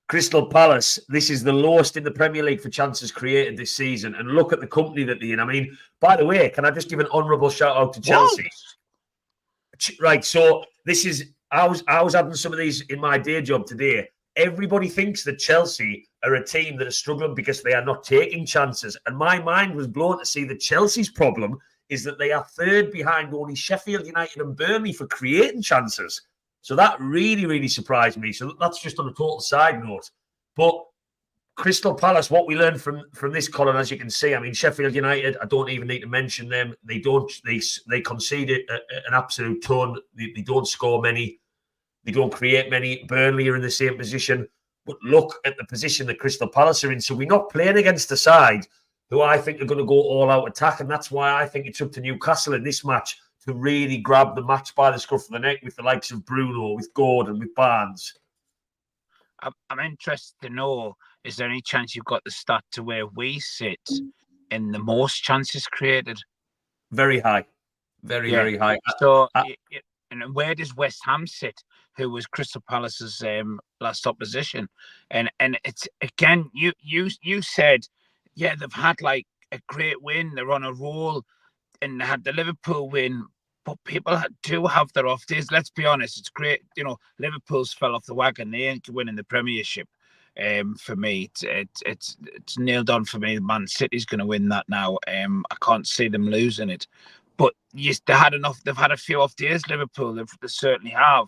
S4: Crystal Palace, this is the lowest in the Premier League for chances created this season. And look at the company that they're in. I mean, by the way, can I just give an honourable shout out to Chelsea? What? Right, so this is, I was having some of these in my day job today. everybody thinks that Chelsea are a team that are struggling because they are not taking chances. And my mind was blown to see that Chelsea's problem is that they are third behind only Sheffield United and Burnley for creating chances. So that really, really surprised me. So that's just on a total side note. But Crystal Palace, what we learned from this, Colin, as you can see, I mean, Sheffield United, I don't even need to mention them. They conceded an absolute ton. They don't score many. They don't create many. Burnley are in the same position. But look at the position that Crystal Palace are in. So we're not playing against a side who I think are going to go all-out attack. And that's why I think it's up to Newcastle in this match to really grab the match by the scruff of the neck with the likes of Bruno, with Gordon, with Barnes.
S5: I'm interested to know, is there any chance you've got the stat to where we sit in the most chances created?
S4: Very high. Very high.
S5: So, and where does West Ham sit, who was Crystal Palace's last opposition? And it's, again, you said, yeah, they've had like a great win. They're on a roll, and they had the Liverpool win. But people do have their off days. Let's be honest. It's great. You know, Liverpool's fell off the wagon. They ain't winning the Premiership. For me, it's nailed on for me. Man City's going to win that now. I can't see them losing it. But yes, they had enough. They've had a few off days. Liverpool, they certainly have,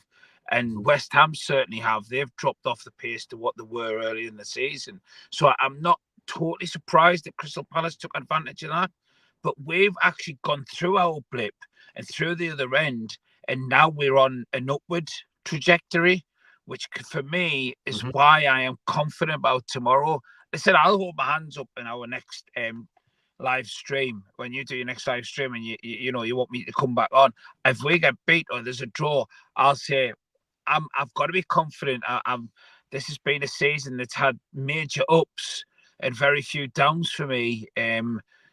S5: and West Ham certainly have. They've dropped off the pace to what they were early in the season. So I'm not totally surprised that Crystal Palace took advantage of that. But we've actually gone through our blip and through the other end, and now we're on an upward trajectory, which for me is why I am confident about tomorrow. I said I'll hold my hands up in our next live stream, when you do your next live stream, and you know you want me to come back on. If we get beat or there's a draw, I'll say I've got to be confident. This has been a season that's had major ups and very few downs for me.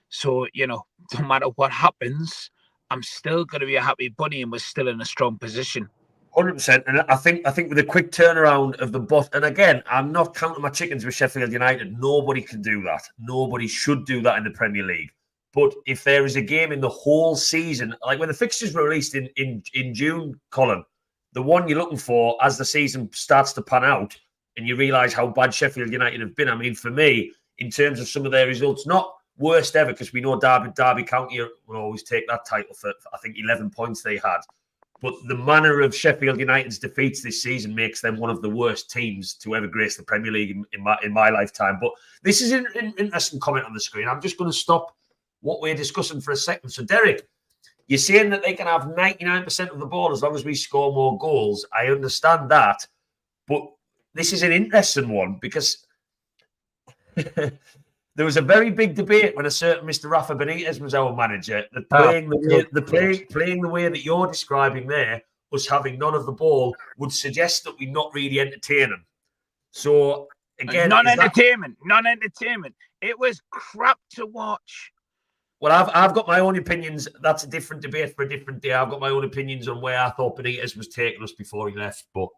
S5: So, you know, no matter what happens, I'm still going to be a happy bunny, and we're still in a strong position.
S4: 100%. And I think with a quick turnaround of the bot, and again, I'm not counting my chickens with Sheffield United. Nobody can do that. Nobody should do that in the Premier League. But if there is a game in the whole season, like when the fixtures were released in June, Colin, the one you're looking for as the season starts to pan out and you realise how bad Sheffield United have been. I mean, for me, in terms of some of their results, not worst ever, because we know Derby County will always take that title for I think 11 points they had. But the manner of Sheffield United's defeats this season makes them one of the worst teams to ever grace the Premier League in my lifetime. But this is an interesting comment on the screen. I'm just going to stop what we're discussing for a second. So, Derek, you're saying that they can have 99% of the ball as long as we score more goals. I understand that. But this is an interesting one because there was a very big debate when a certain Mr. Rafa Benitez was our manager. That playing the way that you're describing there, us having none of the ball, would suggest that we're not really entertaining. So again,
S5: non-entertainment. It was crap to watch.
S4: Well, I've got my own opinions. That's a different debate for a different day. I've got my own opinions on where I thought Benitez was taking us before he left. But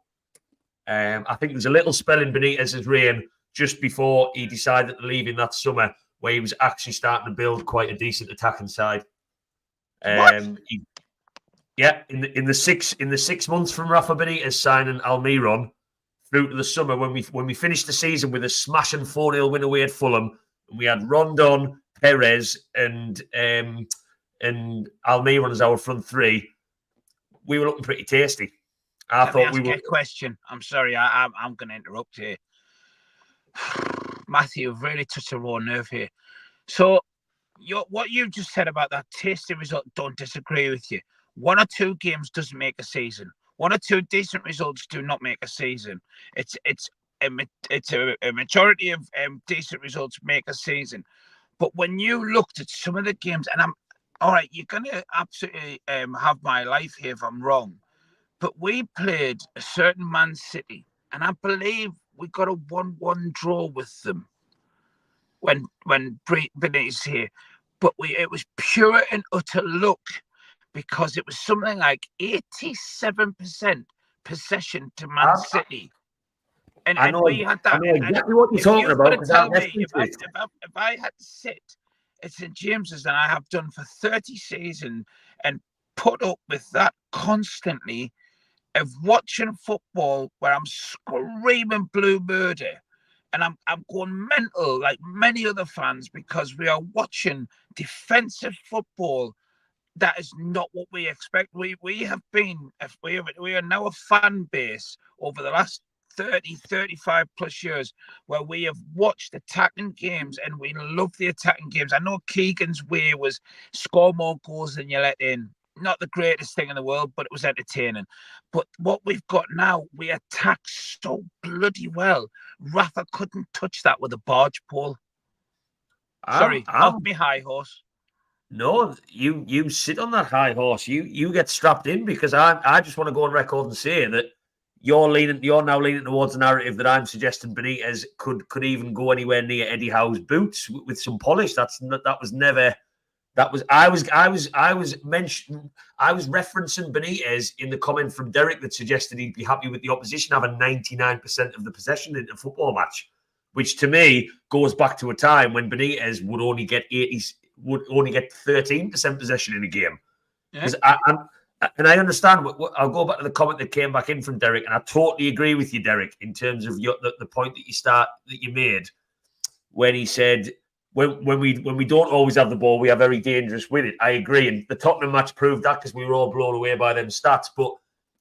S4: I think there was a little spell in Benitez's reign just before he decided to leave in that summer, where he was actually starting to build quite a decent attacking side. In the 6 months from Rafa Benitez signing Almiron through to the summer, when we finished the season with a smashing 4-0 win away at Fulham, and we had Rondon, Perez, and Almiron as our front three, we were looking pretty tasty. I thought we were.
S5: A question. I'm sorry, I'm going to interrupt here. Matthew, you've really touched a raw nerve here. So, what you just said about that tasty result, don't disagree with you. 1 or 2 games doesn't make a season. 1 or 2 decent results do not make a season. It's a majority of decent results make a season. But when you looked at some of the games, and I'm all right, you're going to absolutely have my life here if I'm wrong, but we played a certain Man City, and I believe we got a 1-1 draw with them when Benitez here. But it was pure and utter luck, because it was something like 87% possession to Man City. And we had that.
S4: I know exactly what you're talking about.
S5: If I had to sit at St. James's, and I have done for 30 seasons, and put up with that constantly, of watching football where I'm screaming blue murder, and I'm going mental like many other fans because we are watching defensive football. That is not what we expect. We are now a fan base over the last 35 plus years where we have watched attacking games and we love the attacking games. I know Keegan's way was score more goals than you let in. Not the greatest thing in the world, but it was entertaining. But what we've got now, we attack so bloody well. Rafa couldn't touch that with a barge pole. Sorry, off me high horse.
S4: No, you sit on that high horse. You get strapped in because I just want to go on record and say that you're now leaning towards the narrative that I'm suggesting Benitez could even go anywhere near Eddie Howe's boots with some polish. I was referencing Benitez in the comment from Derek that suggested he'd be happy with the opposition having 99% of the possession in a football match, which to me goes back to a time when Benitez would only get 13% possession in a game. Because I understand. I'll go back to the comment that came back in from Derek, and I totally agree with you, Derek, in terms of the point that you made when he said when we don't always have the ball, we are very dangerous with it. I agree, and the Tottenham match proved that because we were all blown away by them stats. But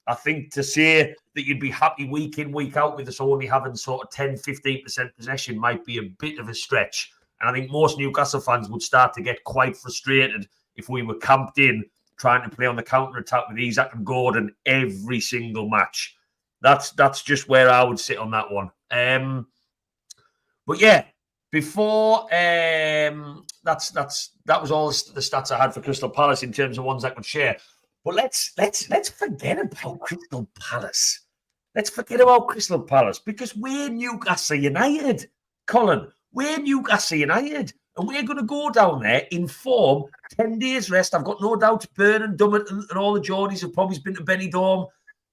S4: I think to say that you'd be happy week in, week out with us only having sort of 10-15% possession might be a bit of a stretch. And I think most Newcastle fans would start to get quite frustrated if we were camped in trying to play on the counter-attack with Isak and Gordon every single match. That's just where I would sit on that one. But yeah, before that was all the stats I had for Crystal Palace in terms of ones I could share. But let's forget about Crystal Palace. Let's forget about Crystal Palace because we're Newcastle United, Colin. We're Newcastle United, and we're going to go down there in form, 10 days rest. I've got no doubt Byrne and Dummett and all the Geordies have probably been to Benidorm.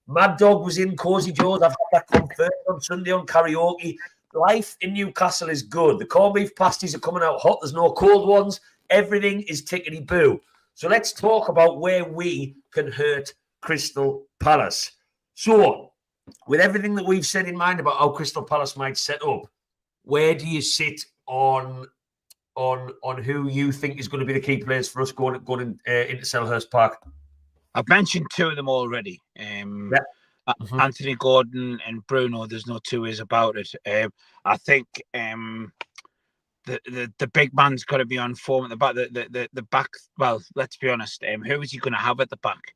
S4: Mad Dog was in Cozy Joe's. I've had that confirmed on Sunday on karaoke. Life in Newcastle is good. The corned beef pasties are coming out hot. There's no cold ones. Everything is tickety-boo. So let's talk about where we can hurt Crystal Palace. So, with everything that we've said in mind about how Crystal Palace might set up, where do you sit on who you think is going to be the key players for us going into Selhurst Park?
S5: I've mentioned two of them already. Anthony Gordon and Bruno. There's no two ways about it. I think the big man's got to be on form at the back. The back. Well, let's be honest. Who is he going to have at the back?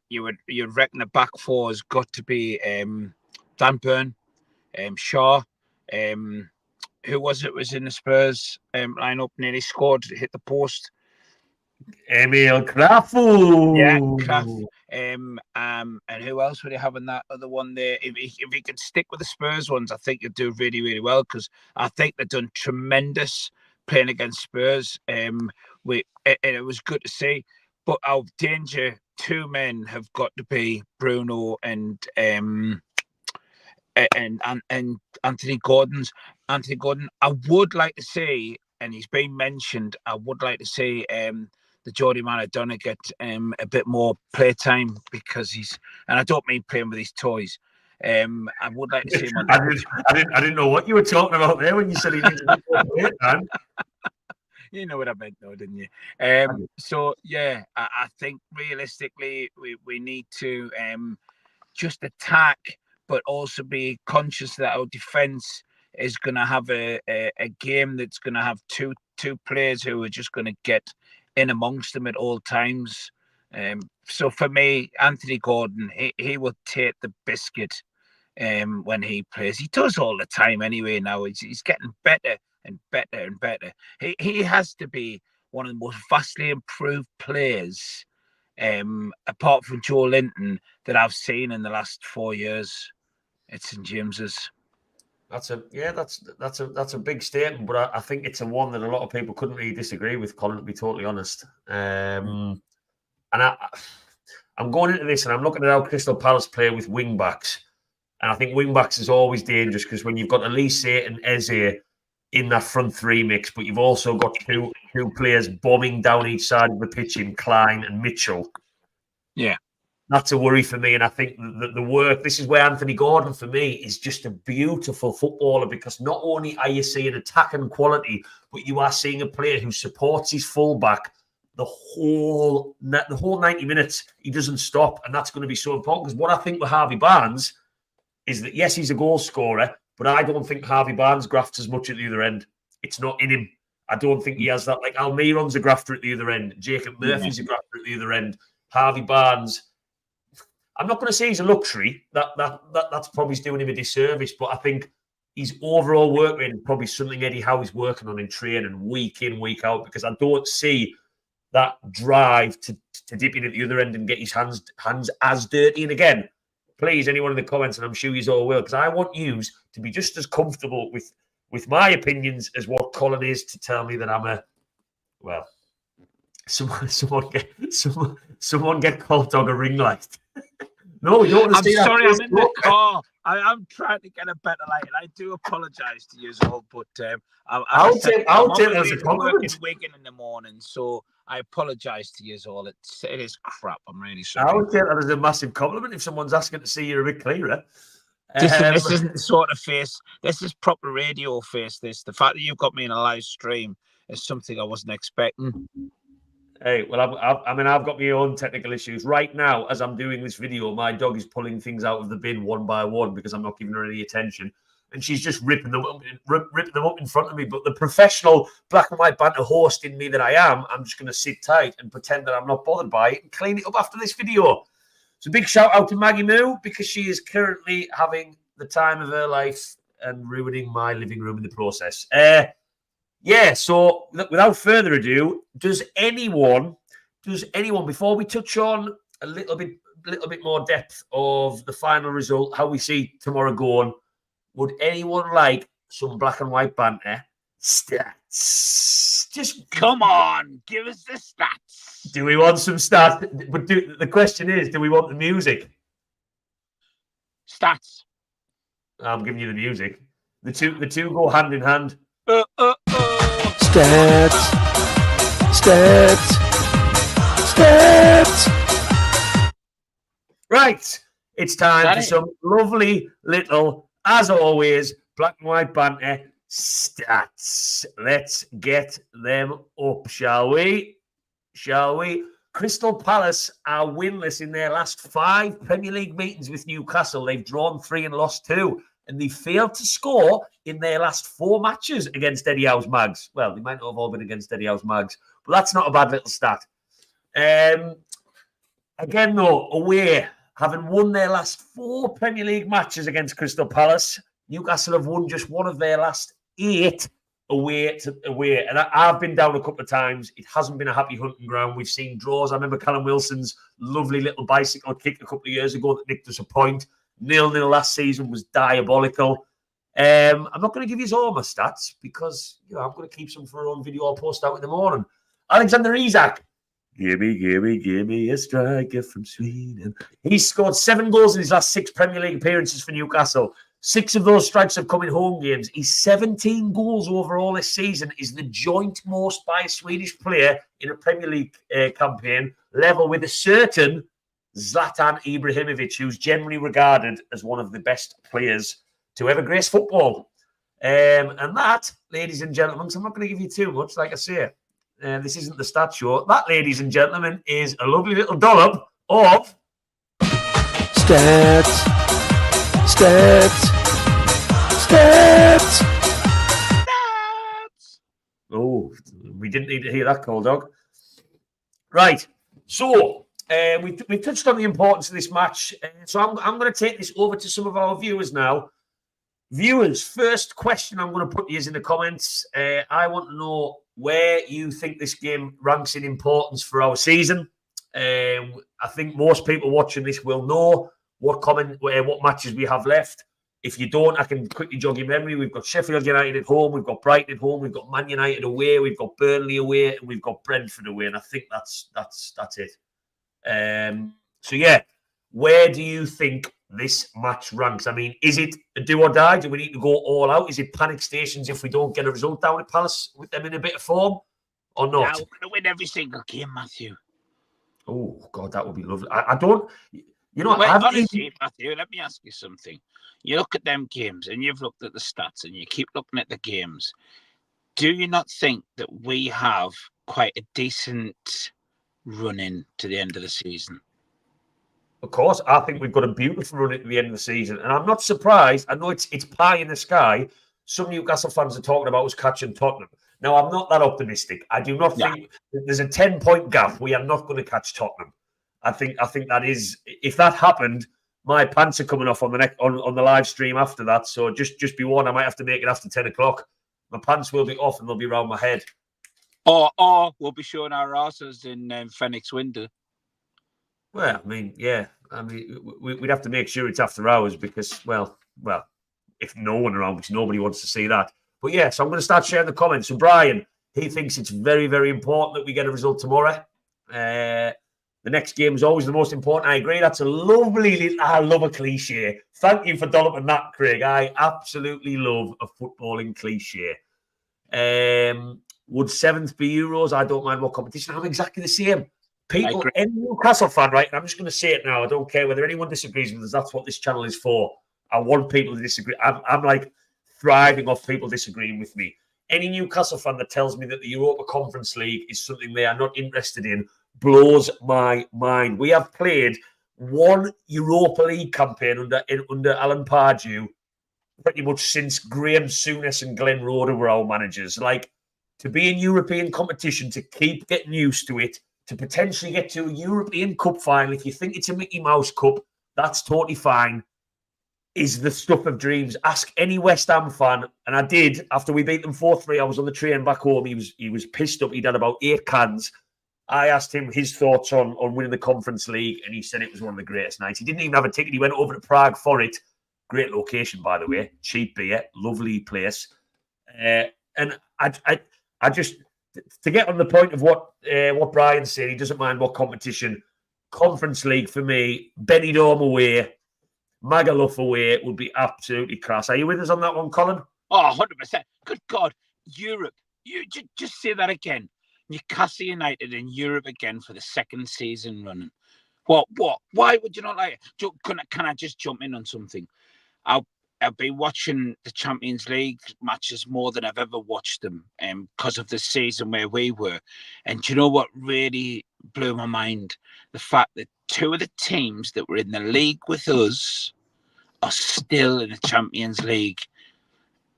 S5: You'd reckon the back four has got to be Dan Burn, Shaw. Who was in the Spurs lineup? Nearly scored, hit the post.
S4: Emil Krafu.
S5: Yeah, Kraft. And who else would he have in that other one there? If he could stick with the Spurs ones, I think he'd do really, really well because I think they've done tremendous playing against Spurs. And it was good to see. But our danger, two men have got to be Bruno and Anthony Gordon. I would like to see, and he's been mentioned, I would like to see the Geordie Maradona get a bit more playtime because and I don't mean playing with his toys. I would like to see him on
S4: I didn't know what you were talking about there when you said he needed a bit more playtime.
S5: You know what I meant, though, didn't you? So, yeah, I think realistically we need to just attack, but also be conscious that our defence is going to have a game that's going to have two players who are just going to get in amongst them at all times. So for me, Anthony Gordon, he will take the biscuit when he plays. He does all the time anyway now. He's getting better and better and better. He has to be one of the most vastly improved players, apart from Joe Linton, that I've seen in the last 4 years at St James's.
S4: That's a big statement, but I think it's a one that a lot of people couldn't really disagree with, Colin, to be totally honest. And I'm going into this and I'm looking at how Crystal Palace play with wing backs. And I think wing backs is always dangerous because when you've got Elise and Eze in that front three mix, but you've also got two players bombing down each side of the pitch in Klein and Mitchell.
S5: Yeah.
S4: That's a worry for me. And I think that the work, this is where Anthony Gordon, for me, is just a beautiful footballer, because not only are you seeing attacking quality, but you are seeing a player who supports his fullback the whole 90 minutes. He doesn't stop. And that's going to be so important, because what I think with Harvey Barnes is that, yes, he's a goal scorer, but I don't think Harvey Barnes grafts as much at the other end. It's not in him. I don't think he has that. Like Almiron's a grafter at the other end. Jacob Murphy's a grafter at the other end. Harvey Barnes, I'm not going to say he's a luxury. That's probably doing him a disservice, but I think his overall work rate is probably something Eddie Howe is working on in training week in, week out, because I don't see that drive to dip in at the other end and get his hands as dirty. And again, please, anyone in the comments, and I'm sure you all will, because I want you to be just as comfortable with my opinions as what Colin is to tell me that I'm someone get Colt Dog a ring light. No, we don't want to see that.
S5: I'm sorry, I'm in the car. I'm trying to get a better light, and I do apologise to you all, but I'll take it as a compliment. I'm working in the morning, so I apologise to you all. It is crap. I'm really sorry.
S4: I would take that as a massive compliment if someone's asking to see you a bit clearer.
S5: This isn't the sort of face. This is proper radio face. The fact that you've got me in a live stream is something I wasn't expecting.
S4: Hey, well, I've got my own technical issues right now. As I'm doing this video, my dog is pulling things out of the bin one by one because I'm not giving her any attention, and she's just ripping them up in front of me. But the professional black and white banter host in me that I am, I'm just going to sit tight and pretend that I'm not bothered by it and clean it up after this video. So big shout out to Maggie Moo, because she is currently having the time of her life and ruining my living room in the process. Yeah, so look, without further ado, does anyone, before we touch on a little bit more depth of the final result, how we see tomorrow going, would anyone like some black and white banter stats? Just
S5: come on, give us the stats.
S4: Do we want some stats? But the question is, do we want the music?
S5: Stats.
S4: I'm giving you the music. The two go hand in hand. Stats. Right, it's time for some lovely little, as always, black and white banter stats. Let's get them up, shall we? Crystal Palace are winless in their last 5 Premier League meetings with Newcastle. They've drawn 3 and lost 2. And they failed to score in their last 4 matches against Eddie Howe's Mags. Well, they might not have all been against Eddie Howe's Mags, but that's not a bad little stat. Again, though, away, having won their last 4 Premier League matches against Crystal Palace, Newcastle have won just 1 of their last 8 away. And I've been down a couple of times. It hasn't been a happy hunting ground. We've seen draws. I remember Callum Wilson's lovely little bicycle kick a couple of years ago that nicked us a point. 0-0 last season was diabolical. I'm not going to give you all my stats because I'm going to keep some for our own video I'll post out in the morning. Alexander Isak. Give me a striker from Sweden. He's scored 7 goals in his last 6 Premier League appearances for Newcastle. 6 of those strikes have come in home games. His 17 goals overall this season is the joint most by a Swedish player in a Premier League campaign, level with a certain Zlatan Ibrahimovic, who's generally regarded as one of the best players to ever grace football. And that, ladies and gentlemen, so I'm not going to give you too much, like I say. This isn't the stat show. That, ladies and gentlemen, is a lovely little dollop of stats. Oh, we didn't need to hear that, Cold Dog. Right, so we've touched on the importance of this match. So I'm going to take this over to some of our viewers now. Viewers, first question I'm going to put you is in the comments. I want to know where you think this game ranks in importance for our season. I think most people watching this will know what matches we have left. If you don't, I can quickly jog your memory. We've got Sheffield United at home, we've got Brighton at home, we've got Man United away, we've got Burnley away, and we've got Brentford away. And I think that's it. So yeah, where do you think this match ranks? I mean, is it a do or die? Do we need to go all out? Is it panic stations if we don't get a result down at Palace with them in a bit of form or not?
S5: Yeah, we're going to win every single game, Matthew.
S4: Oh, God, that would be lovely. I don't... You know,
S5: well, honestly, Matthew, let me ask you something. You look at them games and you've looked at the stats and you keep looking at the games. Do you not think that we have quite a decent run in to the end of the season?
S4: Of course, I think we've got a beautiful run at the end of the season. And I'm not surprised. I know it's pie in the sky. Some Newcastle fans are talking about us catching Tottenham. Now, I'm not that optimistic. I do not think there's a 10-point gap. We are not going to catch Tottenham. I think that is, if that happened, my pants are coming off on the live stream after that. So just be warned, I might have to make it after 10 o'clock. My pants will be off and they'll be around my head.
S5: Or we'll be showing our asses in Phoenix window.
S4: Well, I mean, yeah. I mean, we'd have to make sure it's after hours because, well, if no one around, which nobody wants to see that. But yeah, so I'm going to start sharing the comments. So Brian, he thinks it's very, very important that we get a result tomorrow. The next game is always the most important. I agree. That's a lovely, I love a cliche. Thank you for developing that, Craig. I absolutely love a footballing cliche. Would 7th be Euros? I don't mind what competition. I'm exactly the same. People, any Newcastle fan, right? And I'm just going to say it now. I don't care whether anyone disagrees with us. That's what this channel is for. I want people to disagree. I'm like thriving off people disagreeing with me. Any Newcastle fan that tells me that the Europa Conference League is something they are not interested in blows my mind. We have played one Europa League campaign under Alan Pardew pretty much since Graham Souness and Glenn Roeder were our managers. Like, to be in European competition, to keep getting used to it, to potentially get to a European Cup final, if you think it's a Mickey Mouse Cup, that's totally fine, is the stuff of dreams. Ask any West Ham fan, and I did, after we beat them 4-3, I was on the train back home, he was pissed up, he'd had about 8 cans. I asked him his thoughts on winning the Conference League, and he said it was one of the greatest nights. He didn't even have a ticket. He went over to Prague for it. Great location, by the way. Cheap beer, lovely place. And I just, to get on the point of what Brian said, he doesn't mind what competition. Conference League for me, Benidorm away, Magaluf away would be absolutely crass. Are you with us on that one, Colin?
S5: Oh, 100%. Good God. Europe. You just say that again. Newcastle United in Europe again for the 2nd season running. What? Why would you not like it? Can I just jump in on something? I'll be watching the Champions League matches more than I've ever watched them because of the season where we were. And do you know what really blew my mind? The fact that 2 of the teams that were in the league with us are still in the Champions League.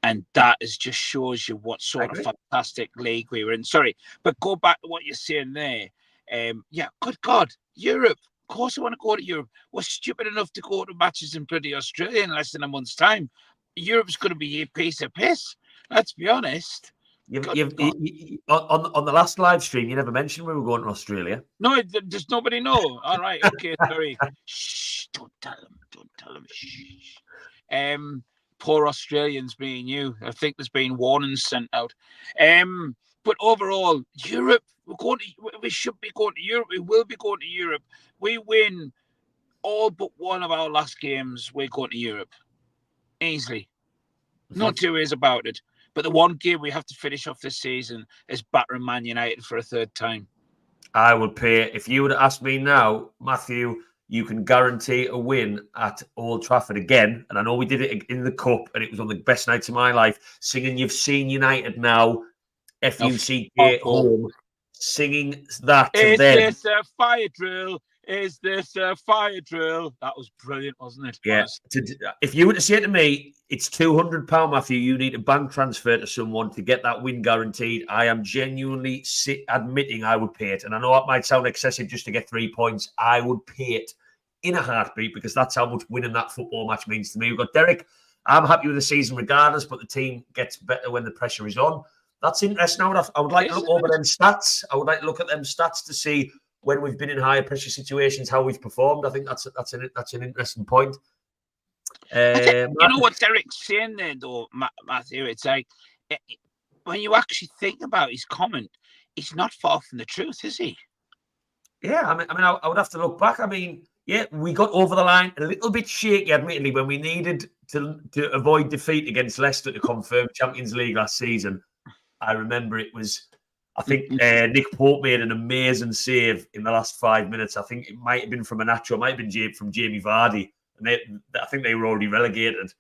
S5: And that just shows you what sort of fantastic league we were in. Sorry, but go back to what you're saying there. Good God, Europe. Of course I want to go to Europe. We're stupid enough to go to matches in bloody Australia in less than a month's time. Europe's going to be a piece of piss. Let's be honest.
S4: On the last live stream, you never mentioned we were going to Australia.
S5: No, does nobody know? All right, okay, sorry. Shh, don't tell them. Shh. Poor Australians being you. I think there's been warnings sent out. But overall, Europe, we should be going to Europe. We will be going to Europe. We win all but one of our last games. We're going to Europe. Easily. No 2 ways about it. But the one game we have to finish off this season is battering Man United for a 3rd time.
S4: I would pay, if you would ask me now, Matthew, you can guarantee a win at Old Trafford again. And I know we did it in the Cup, and it was one of the best nights of my life. Singing You've Seen United Now, F-U-C-K home, singing that to them.
S5: Is this a fire drill? Is this a fire drill? That was brilliant, wasn't it?
S4: Yeah. If you were to say to me, it's £200, Matthew, you need a bank transfer to someone to get that win guaranteed, I am genuinely admitting I would pay it. And I know it might sound excessive just to get 3 points. I would pay it in a heartbeat because that's how much winning that football match means to me. We've got Derek. I'm happy with the season regardless, but the team gets better when the pressure is on. That's interesting. I would like to look over them stats. I would like to look at them stats to see when we've been in higher pressure situations, how we've performed. I think that's an interesting point.
S5: You know what Derek's saying there, though, Matthew? It's like, when you actually think about his comment, he's not far from the truth, is he?
S4: Yeah, I would have to look back. I mean, yeah, we got over the line a little bit shaky, admittedly, when we needed to avoid defeat against Leicester to confirm Champions League last season. I remember it was I think Nick Pope made an amazing save in the last 5 minutes. I think it might have been from Anacho, it might have been from Jamie Vardy. And I think they were already relegated.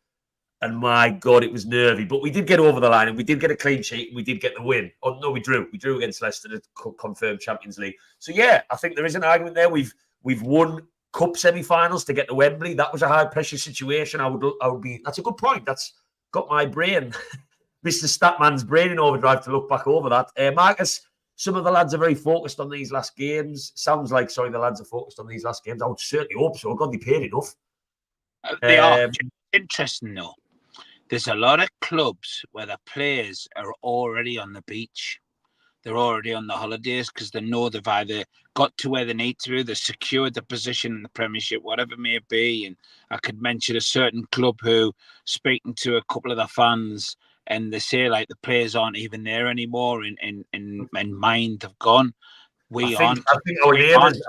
S4: And my God, it was nervy. But we did get over the line and we did get a clean sheet and we did get the win. Oh, no, we drew. We drew against Leicester to confirm Champions League. So, yeah, I think there is an argument there. We've won cup semi-finals to get to Wembley. That was a high-pressure situation. I would be... That's a good point. That's got my brain... Mr. Statman's brain in overdrive to look back over that. Marcus, some of the lads are very focused on these last games. Sounds like, the lads are focused on these last games. I would certainly hope so. God, they paid enough.
S5: They are. Interesting, though. There's a lot of clubs where the players are already on the beach. They're already on the holidays because they know they've either got to where they need to be, they've secured the position in the Premiership, whatever it may be. And I could mention a certain club who, speaking to a couple of the fans, and they say like the players aren't even there anymore, and mind have gone. I think our neighbours.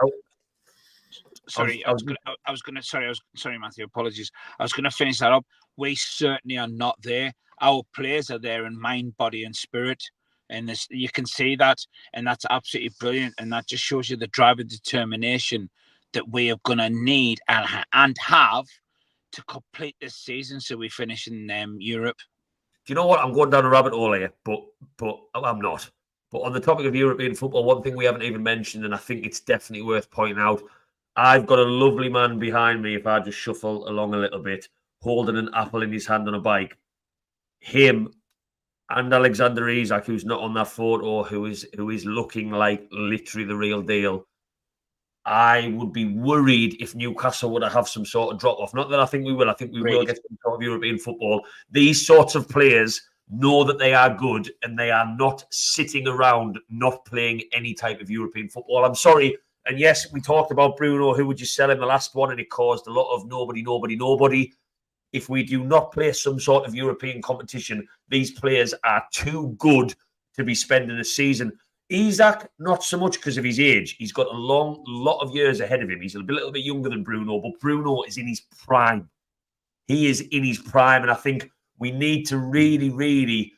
S5: Sorry, Matthew. Apologies. I was going to finish that up. We certainly are not there. Our players are there in mind, body, and spirit, and you can see that, and that's absolutely brilliant. And that just shows you the drive and determination that we are going to need and have to complete this season, so we finish in Europe.
S4: Do you know what? I'm going down a rabbit hole here, but I'm not. But on the topic of European football, one thing we haven't even mentioned, and I think it's definitely worth pointing out, I've got a lovely man behind me, if I just shuffle along a little bit, holding an apple in his hand on a bike. Him and Alexander Isak, who's not on that photo, who is looking like literally the real deal. I would be worried if Newcastle would have some sort of drop-off. Not that I think we will. I think we will get some sort of European football. These sorts of players know that they are good and they are not sitting around not playing any type of European football. I'm sorry. And yes, we talked about Bruno, who would you sell in the last one, and it caused a lot of nobody. If we do not play some sort of European competition, these players are too good to be spending a season. Isak, not so much because of his age. He's got a lot of years ahead of him. He's a little bit younger than Bruno, but Bruno is in his prime. He is in his prime, and I think we need to really, really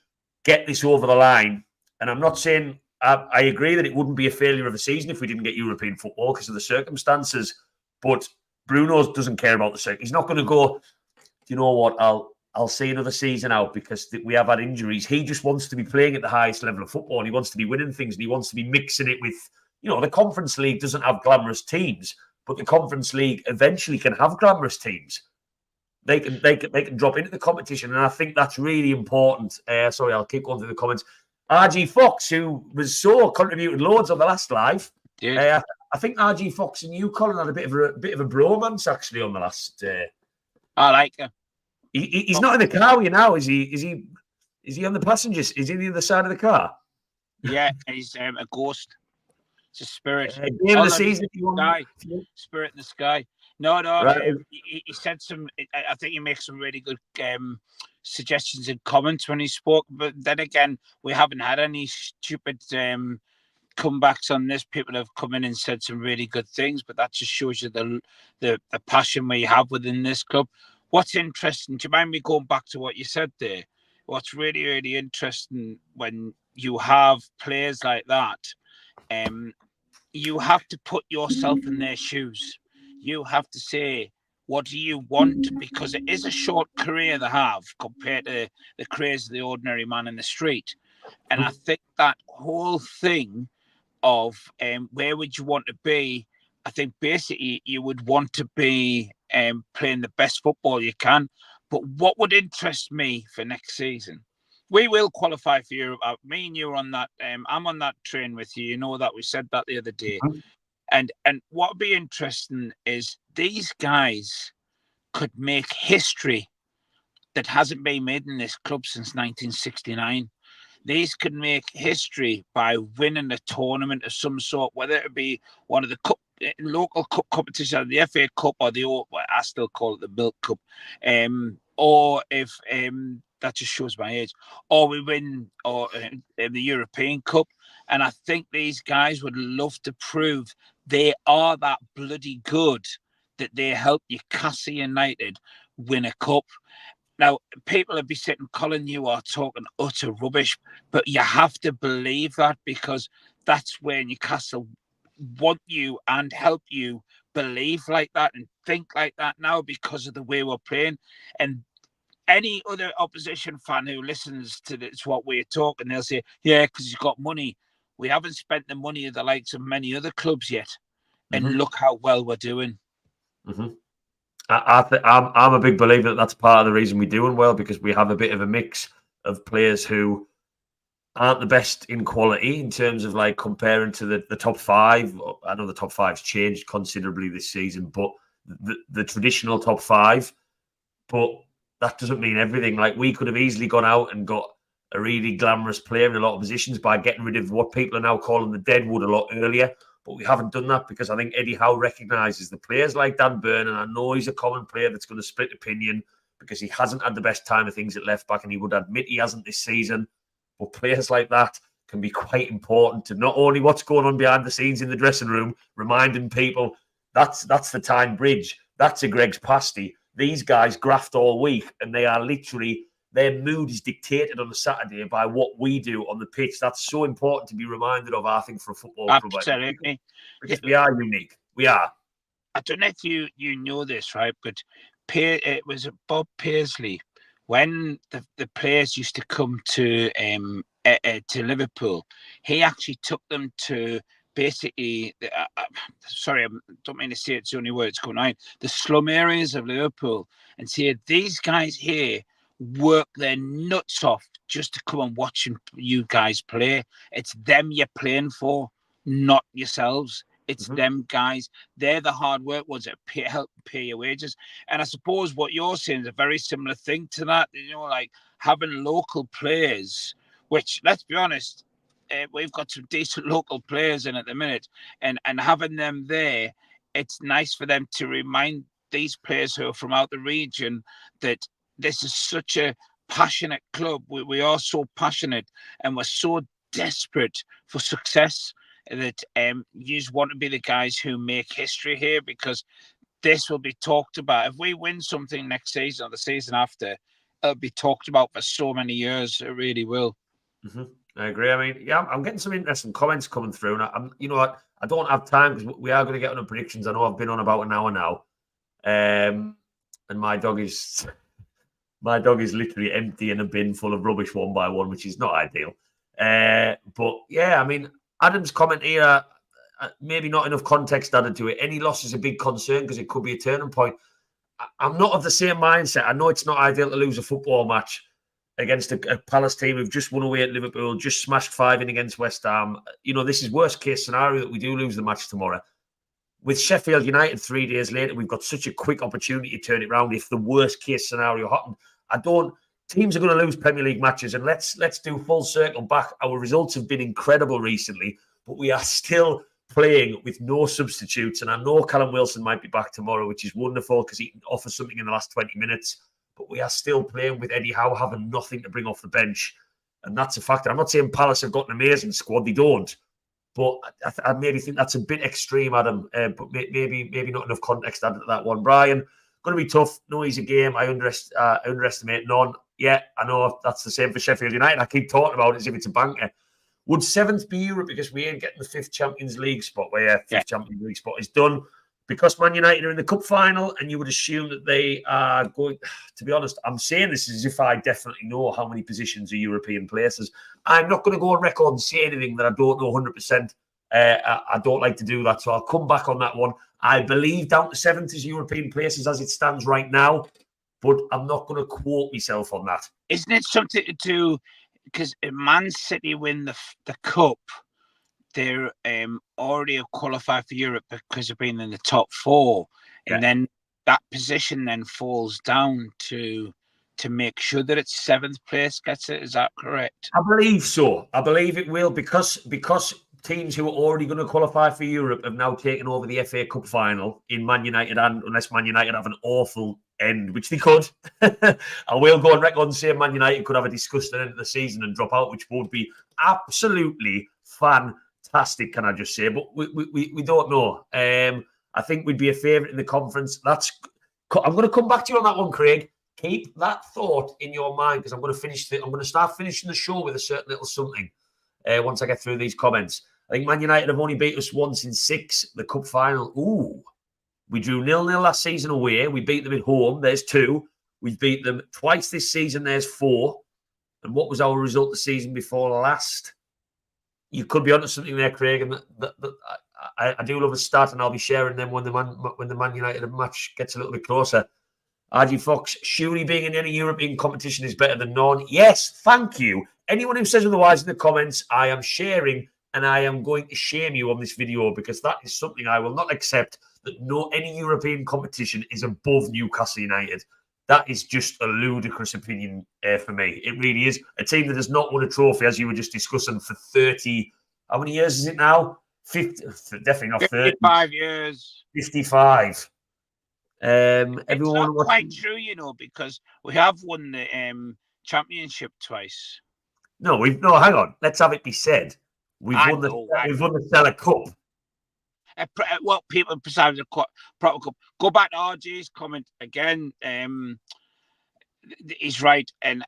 S4: get this over the line. And I'm not saying I agree that it wouldn't be a failure of a season if we didn't get European football because of the circumstances, but Bruno doesn't care about the circumstances. He's not going to go, you know what, I'll see another season out because we have had injuries. He just wants to be playing at the highest level of football. And he wants to be winning things, and he wants to be mixing it with, the Conference League doesn't have glamorous teams, but the Conference League eventually can have glamorous teams. They can drop into the competition, and I think that's really important. Sorry, I'll keep going through the comments. RG Fox, who contributed loads on the last live. Yeah. I think RG Fox and you, Colin, had a bit of a bromance actually on the last.
S5: I like him.
S4: He's not in the car with you now, is he? Is he on the passengers? Is he on the other side of the car?
S5: Yeah, he's a ghost. It's a spirit.
S4: Game of the season.
S5: Spirit in the sky. No.
S4: Right.
S5: He said some. I think he makes some really good suggestions and comments when he spoke. But then again, we haven't had any stupid comebacks on this. People have come in and said some really good things, but that just shows you the passion we have within this club. What's interesting, do you mind me going back to what you said there? What's really, really interesting when you have players like that, you have to put yourself in their shoes. You have to say, what do you want? Because it is a short career they have compared to the careers of the ordinary man in the street. And I think that whole thing of where would you want to be, I think basically you would want to be playing the best football you can. But what would interest me for next season? We will qualify for Europe. Me and you are on that. I'm on that train with you. You know that we said that the other day. And what would be interesting is these guys could make history that hasn't been made in this club since 1969. These could make history by winning a tournament of some sort, whether it be one of the local cup competitions, the FA Cup, or I still call it the Milk Cup, or if that just shows my age, or we win the European Cup. And I think these guys would love to prove they are that bloody good that they helped Newcastle United win a cup. Now, people will be sitting, Colin, you are talking utter rubbish, but you have to believe that, because that's where Newcastle want you and help you believe like that and think like that now, because of the way we're playing. And any other opposition fan who listens to this, what we're talking, they'll say, yeah, because he's got money. We haven't spent the money of the likes of many other clubs yet. And look how well we're doing.
S4: I'm a big believer that that's part of the reason we're doing well, because we have a bit of a mix of players who aren't the best in quality in terms of like comparing to the top five. I know the top five's changed considerably this season, but the traditional top five. But that doesn't mean everything. Like, we could have easily gone out and got a really glamorous player in a lot of positions by getting rid of what people are now calling the deadwood a lot earlier. But we haven't done that because I think Eddie Howe recognises the players like Dan Burn, and I know he's a common player that's going to split opinion because he hasn't had the best time of things at left back, and he would admit he hasn't this season. But players like that can be quite important to not only what's going on behind the scenes in the dressing room, reminding people that's the Tyne Bridge, that's a Greg's pasty. These guys graft all week, and they are literally, their mood is dictated on a Saturday by what we do on the pitch. That's so important to be reminded of, I think, for a football club.
S5: Absolutely.
S4: Because we are unique. We are.
S5: I don't know if you know this, right? But it was Bob Paisley, when the players used to come to Liverpool, he actually took them to basically, sorry, I don't mean to say it's the only word it's going on, the slum areas of Liverpool, and said, these guys here work their nuts off just to come and watch you guys play. It's them you're playing for, not yourselves. It's them guys. They're the hard work ones that help pay your wages. And I suppose what you're saying is a very similar thing to that. You know, like having local players, which, let's be honest, we've got some decent local players in at the minute, and having them there, it's nice for them to remind these players who are from out the region that this is such a passionate club. We are so passionate, and we're so desperate for success that you just want to be the guys who make history here, because this will be talked about. If we win something next season or the season after, it'll be talked about for so many years. It really will.
S4: I agree. I mean, yeah, I'm getting some interesting comments coming through, and you know what? I don't have time because we are going to get on the predictions. I know I've been on about an hour now, and my dog is literally emptying a bin full of rubbish one by one, which is not ideal. But yeah, I mean, Adam's comment here, maybe not enough context added to it. Any loss is a big concern because it could be a turning point. I'm not of the same mindset. I know it's not ideal to lose a football match against a Palace team who've just won away at Liverpool, just smashed 5-0 against West Ham. You know, this is worst case scenario that we do lose the match tomorrow. With Sheffield United 3 days later, we've got such a quick opportunity to turn it around if the worst case scenario happened. Teams are going to lose Premier League matches, and let's do full circle back. Our results have been incredible recently, but we are still playing with no substitutes. And I know Callum Wilson might be back tomorrow, which is wonderful because he can offer something in the last 20 minutes. But we are still playing with Eddie Howe having nothing to bring off the bench. And that's a factor. I'm not saying Palace have got an amazing squad. They don't. But I maybe think that's a bit extreme, Adam. But maybe not enough context added to that one. Brian, going to be tough. No easy game. I underestimate none. Yeah, I know that's the same for Sheffield United. I keep talking about it as if it's a banker. Would 7th be Europe because we ain't getting the 5th Champions League spot? Well, yeah, 5th Champions League spot is done. Because Man United are in the cup final, and you would assume that they are going. To be honest, I'm saying this as if I definitely know how many positions are European places. I'm not going to go on record and say anything that I don't know 100%. I don't like to do that, so I'll come back on that one. I believe down to 7th is European places as it stands right now, but I'm not going to quote myself on that.
S5: Isn't it something to do? Because Man City win the cup, they're already qualified for Europe because of being in the top 4, and then that position then falls down to make sure that it's 7th place gets it. Is that correct?
S4: I believe so. I believe it will because teams who are already going to qualify for Europe have now taken over the FA Cup final in Man United, and unless Man United have an awful end, which they could, I will go on record and say Man United could have a disgusting end of the season and drop out, which would be absolutely fantastic, can I just say? But we don't know. I think we'd be a favourite in the conference. I'm going to come back to you on that one, Craig. keep that thought in your mind because I'm going to start finishing the show with a certain little something once I get through these comments. I think Man United have only beat us once in 6, the cup final. Ooh, we drew 0-0 last season away. We beat them at home. There's 2. We've beat them twice this season. There's 4. And what was our result the season before last? You could be onto something there, Craig. And I do love a stat, and I'll be sharing them when the Man United match gets a little bit closer. RG Fox, surely being in any European competition is better than none. Yes, thank you. Anyone who says otherwise in the comments, I am sharing and I am going to shame you on this video because that is something I will not accept, that any European competition is above Newcastle United. That is just a ludicrous opinion for me. It really is. A team that has not won a trophy, as you were just discussing, for 30... How many years is it now? 50, definitely not 30.
S5: 55 years.
S4: 55.
S5: It's
S4: Everyone
S5: not quite true, because we have won the championship twice.
S4: No, hang on. Let's have it be said. We've won the Stella Cup.
S5: What people precisely the proper cup. Go back to RJ's comment again. He's right, and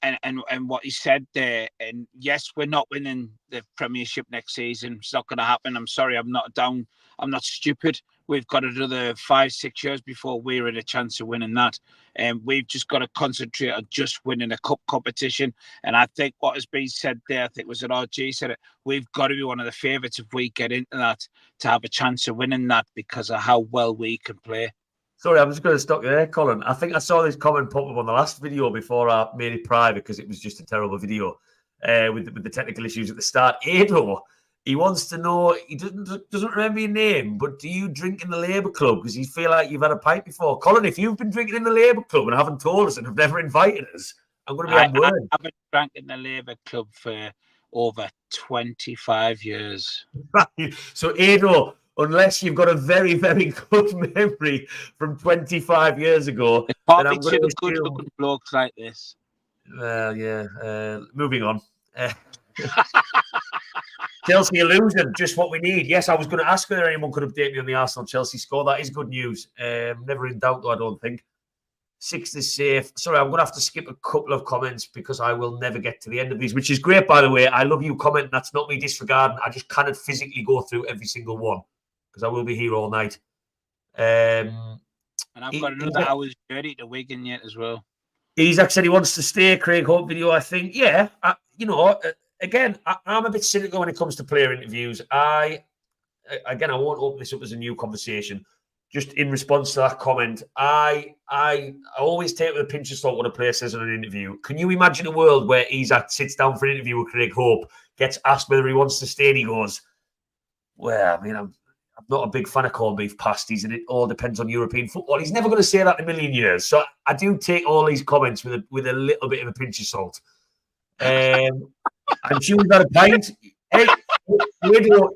S5: what he said there. And yes, we're not winning the Premiership next season. It's not going to happen. I'm sorry, I'm not down. I'm not stupid. We've got another 5-6 years before we're in a chance of winning that. And we've just got to concentrate on just winning a cup competition. And I think what has been said there, I think was that RG said it, we've got to be one of the favourites if we get into that to have a chance of winning that because of how well we can play.
S4: Sorry, I'm just going to stop you there, Colin. I think I saw this comment pop up on the last video before I made it private because it was just a terrible video with the technical issues at the start. Ado, he wants to know, he doesn't remember your name, but do you drink in the Labour Club? Because you feel like you've had a pint before. Colin, if you've been drinking in the Labour Club and haven't told us and have never invited us, I'm going to be on word.
S5: I haven't drank in the Labour Club for over 25 years.
S4: So, Ado, unless you've got a very, very good memory from 25 years ago,
S5: it's probably two good-looking blokes like this.
S4: Well, yeah. Moving on. Chelsea illusion, just what we need. Yes, I was going to ask whether anyone could update me on the Arsenal-Chelsea score. That is good news. Never in doubt, though, I don't think. 6 is safe. Sorry, I'm going to have to skip a couple of comments because I will never get to the end of these, which is great, by the way. I love you commenting. That's not me disregarding. I just cannot physically go through every single one because I will be here all night.
S5: And I've got another hour's journey to Wigan yet as well.
S4: Isaac said he wants to stay. Craig Hope video, I think. Yeah, again, I'm a bit cynical when it comes to player interviews. I won't open this up as a new conversation. Just in response to that comment, I always take with a pinch of salt what a player says in an interview. Can you imagine a world where Isaac sits down for an interview with Craig Hope, gets asked whether he wants to stay, and he goes, well, I mean, I'm not a big fan of corned beef pasties, and it all depends on European football. He's never going to say that in a million years. So I do take all these comments with a little bit of a pinch of salt. I'm sure he's had a pint. Hey,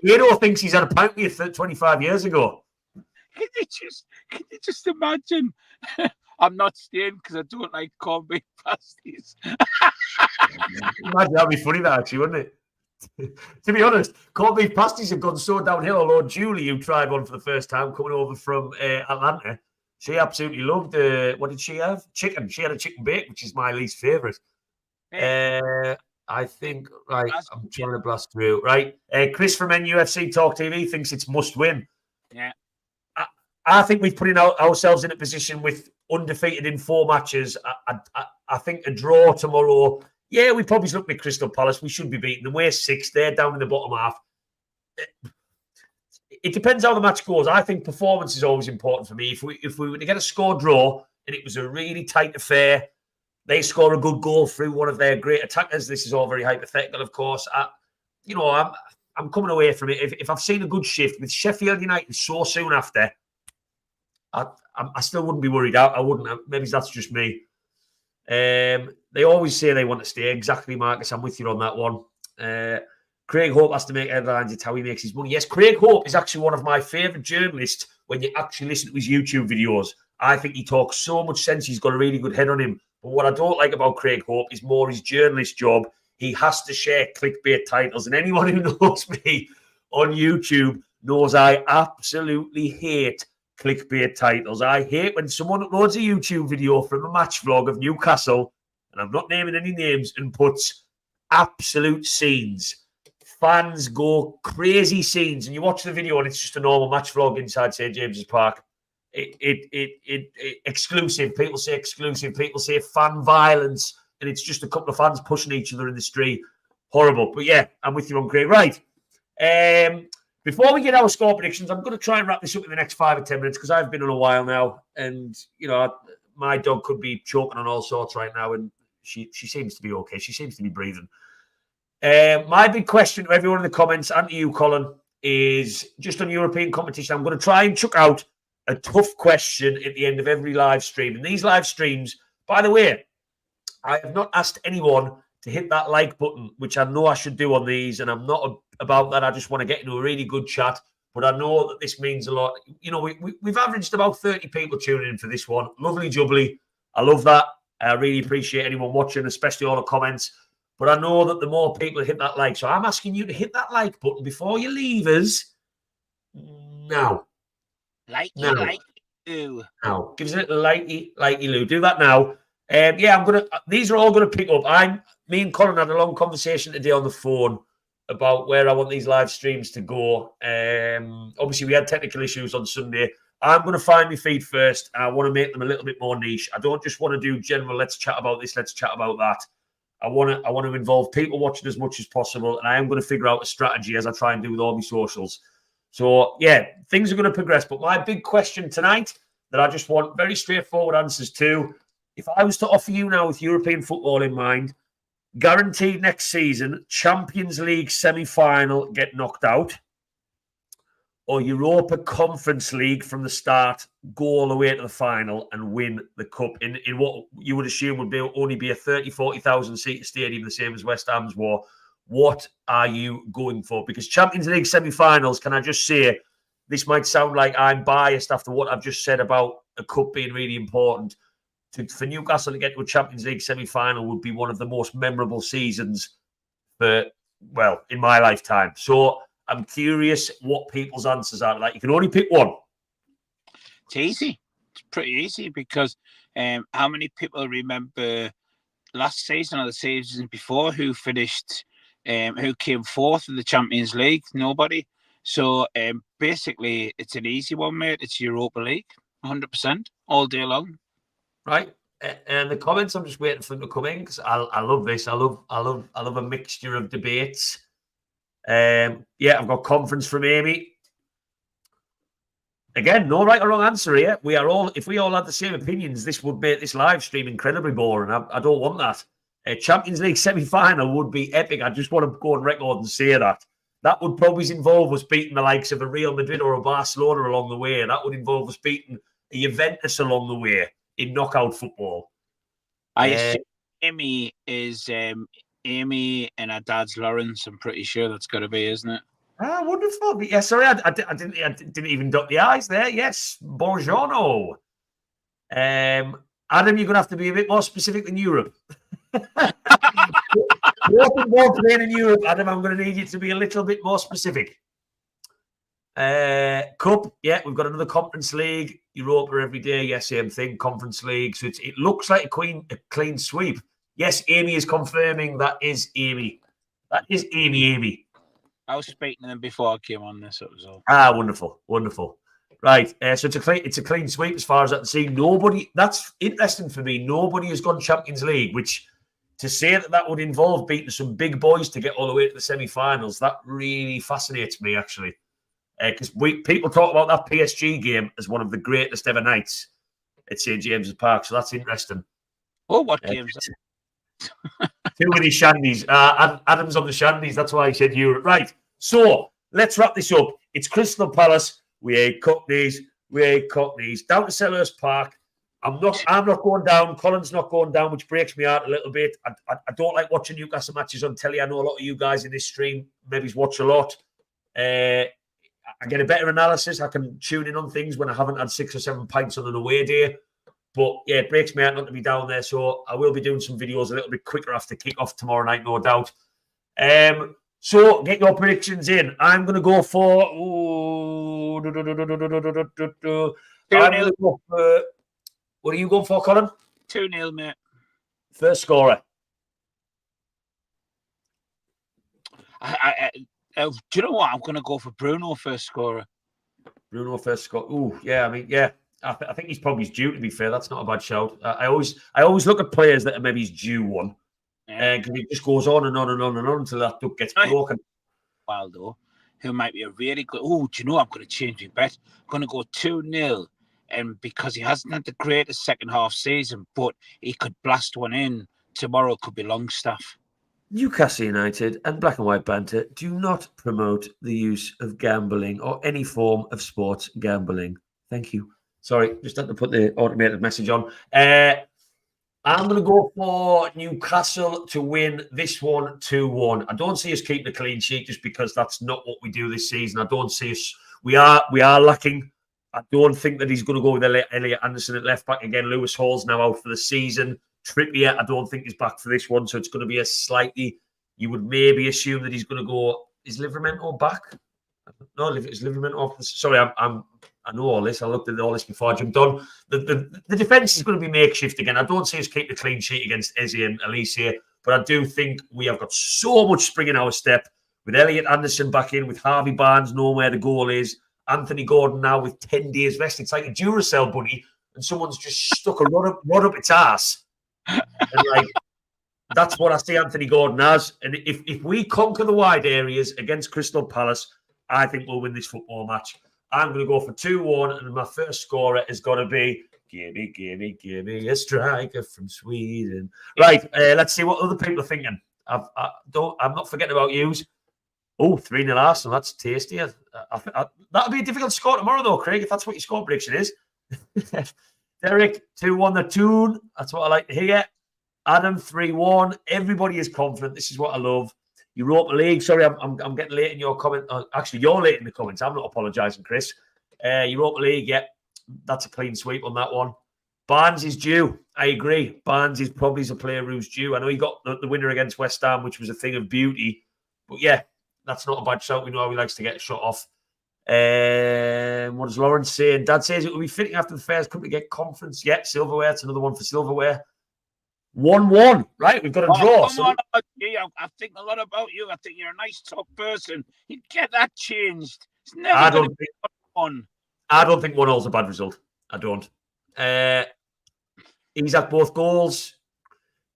S4: Edo thinks he's had a pint with you 25 years ago.
S5: Can you just imagine? I'm not staying because I don't like corned beef pasties.
S4: Imagine that'd be funny, that actually, wouldn't it? To be honest, corned beef pasties have gone so downhill. Although Julie, who tried one for the first time coming over from Atlanta, she absolutely loved. What did she have? Chicken. She had a chicken bake, which is my least favourite. I think, right, I'm trying to blast through. Right, Chris from NUFC Talk TV thinks it's must win.
S5: Yeah.
S4: I think we've put ourselves in a position with undefeated in 4 matches. I think a draw tomorrow. Yeah, we probably look at Crystal Palace. We should be beating them. We're 6th. They're down in the bottom half. It depends how the match goes. I think performance is always important for me. If we were to get a score draw and it was a really tight affair, they score a good goal through one of their great attackers. This is all very hypothetical, of course. I'm coming away from it. If I've seen a good shift with Sheffield United so soon after, I still wouldn't be worried. I wouldn't. Maybe that's just me. They always say they want to stay. Exactly, Marcus. I'm with you on that one. Craig Hope has to make headlines. It's how he makes his money. Yes, Craig Hope is actually one of my favourite journalists when you actually listen to his YouTube videos. I think he talks so much sense. He's got a really good head on him. But what I don't like about Craig Hope is more his journalist job. He has to share clickbait titles. And anyone who knows me on YouTube knows I absolutely hate clickbait titles. I hate when someone uploads a YouTube video from a match vlog of Newcastle, and I'm not naming any names, and puts absolute scenes. Fans go crazy scenes, and you watch the video and it's just a normal match vlog inside St. James's Park. Exclusive. People say exclusive. People say fan violence, and it's just a couple of fans pushing each other in the street. Horrible. But yeah, I'm with you on Craig. Right. Before we get our score predictions, I'm going to try and wrap this up in the next 5 or 10 minutes because I've been on a while now, and you know my dog could be choking on all sorts right now, and she seems to be okay. She seems to be breathing. My big question to everyone in the comments and to you, Colin, is just on European competition. I'm going to try and chuck out a tough question at the end of every live stream. And these live streams, by the way, I have not asked anyone to hit that like button, which I know I should do on these, and I'm not about that. I just want to get into a really good chat. But I know that this means a lot. You know, we've averaged about 30 people tuning in for this one. Lovely jubbly. I love that. I really appreciate anyone watching, especially all the comments. But I know that the more people hit that like, so I'm asking you to hit that like button before you leave us now.
S5: Like you.
S4: Now. Give us a little likey loo. Do that now. Yeah, these are all gonna pick up. Me and Colin had a long conversation today on the phone about where I want these live streams to go. Obviously we had technical issues on Sunday. I'm going to find my feed first. I want to make them a little bit more niche. I don't just want to do general, let's chat about this, let's chat about that. I want to involve people watching as much as possible, and I am going to figure out a strategy as I try and do with all my socials. So, yeah, things are going to progress. But my big question tonight that I just want very straightforward answers to, if I was to offer you now with European football in mind, guaranteed next season, Champions League semi-final, get knocked out, or Europa Conference League from the start, go all the way to the final and win the cup in what you would assume would only be a 30,000, 40,000 seat stadium, the same as West Ham's war. What are you going for? Because Champions League semi-finals, can I just say, this might sound like I'm biased after what I've just said about a cup being really important. For Newcastle to get to a Champions League semi-final would be one of the most memorable seasons in my lifetime. So I'm curious what people's answers are. Like, you can only pick one.
S5: It's easy. It's pretty easy because how many people remember last season or the season before who finished, who came fourth in the Champions League? Nobody. So basically, it's an easy one, mate. It's Europa League, 100%, all day long.
S4: Right. And the comments, I'm just waiting for them to come in because I love this. I love a mixture of debates. Yeah, I've got conference from Amy. Again, no right or wrong answer here. If we all had the same opinions, this would make this live stream incredibly boring. I don't want that. A Champions League semi-final would be epic. I just want to go on record and say that. That would probably involve us beating the likes of a Real Madrid or a Barcelona along the way. That would involve us beating a Juventus along the way in knockout football.
S5: I assume Amy is Amy and her dad's Lawrence. I'm pretty sure that's got to be, isn't it?
S4: Ah, wonderful. Yeah, sorry, I didn't even dot the I's there. Yes, buongiorno. Adam, you're going to have to be a bit more specific than Europe. More playing in Europe, Adam, I'm going to need you to be a little bit more specific. Cup, yeah, we've got another Conference League. Europa every day, yeah, same thing. Conference League, so it looks like a clean sweep. Yes, Amy is confirming that is Amy. That is Amy.
S5: I was speaking to them before I came on this. That was all.
S4: Ah, wonderful. Right, so it's a clean sweep as far as I can see. Nobody. That's interesting for me. Nobody has gone Champions League, which to say that would involve beating some big boys to get all the way to the semi-finals. That really fascinates me, actually, because people talk about that PSG game as one of the greatest ever nights at St James's Park. So that's interesting.
S5: Oh, what games?
S4: Too many shandies. Adam's on the shandies. That's why I said Europe. Right. So let's wrap this up. It's Crystal Palace. We ate Cockneys. Down to Selhurst Park. I'm not going down. Colin's not going down, which breaks me out a little bit. I don't like watching Newcastle matches on telly. I know a lot of you guys in this stream maybe watch a lot. I get a better analysis. I can tune in on things when I haven't had 6 or 7 pints on an away day. But yeah, it breaks me out not to be down there. So I will be doing some videos a little bit quicker after kick-off tomorrow night, no doubt. So get your predictions in. I'm going to go for What are you going for, Colin?
S5: 2-0, mate.
S4: First scorer.
S5: Do you know what? I'm going to go for Bruno first scorer.
S4: Bruno first scorer. Oh, yeah. I mean, yeah. I think he's probably due. To be fair, that's not a bad shout. I always look at players that are maybe he's due one, because it just goes on and on and on and on until that duck gets broken.
S5: Waldo, who might be a really good. Oh, do you know? I'm going to change my bet. I'm going to go 2-0, and because he hasn't had the greatest second half season, but he could blast one in tomorrow. Could be Longstaff.
S4: Newcastle United and Black and White Banter do not promote the use of gambling or any form of sports gambling. Thank you. Sorry, just had to put the automated message on. I'm going to go for Newcastle to win this one 2-1. I don't see us keep the clean sheet just because that's not what we do this season. I don't see us. We are lacking. I don't think that he's going to go with Elliot Anderson at left back again. Lewis Hall's now out for the season. Trippier, I don't think is back for this one, so it's going to be a slightly. You would maybe assume that he's going to go. Is Livramento back? No, is Livramento. Sorry, I know all this. I looked at all this before I jumped on. The defence is going to be makeshift again. I don't see us keep the clean sheet against Eze and Elise here, but I do think we have got so much spring in our step with Elliot Anderson back in, with Harvey Barnes knowing where the goal is, Anthony Gordon now with 10 days rest. It's like a Duracell bunny, and someone's just stuck a rod up its ass. And like that's what I see Anthony Gordon as. And if we conquer the wide areas against Crystal Palace, I think we'll win this football match. I'm going to go for 2-1, and my first scorer is going to be give me a striker from Sweden. Right, let's see what other people are thinking. I'm not forgetting about yous. Oh, 3-0 Arsenal. That's tasty. That'll be a difficult score tomorrow, though, Craig, if that's what your score prediction is. Derek, 2-1 the tune. That's what I like to hear. Adam, 3-1. Everybody is confident. This is what I love. Europa League. Sorry, I'm getting late in your comment. Actually, you're late in the comments. I'm not apologising, Chris. Europa League, yeah. That's a clean sweep on that one. Barnes is due. I agree. Barnes is probably a player who's due. I know he got the winner against West Ham, which was a thing of beauty. But yeah, that's not a bad shout. We know how he likes to get a shot off. What does Lawrence say? Dad says it will be fitting after the Fairs Cup to get conference. Yeah, silverware. It's another one for silverware. 1-1. Right, we've got a draw.
S5: Come on, I think a lot about you. I think you're a nice top person. You get that changed. It's never I don't
S4: think 1-0's a bad result. I don't. Isaac both goals.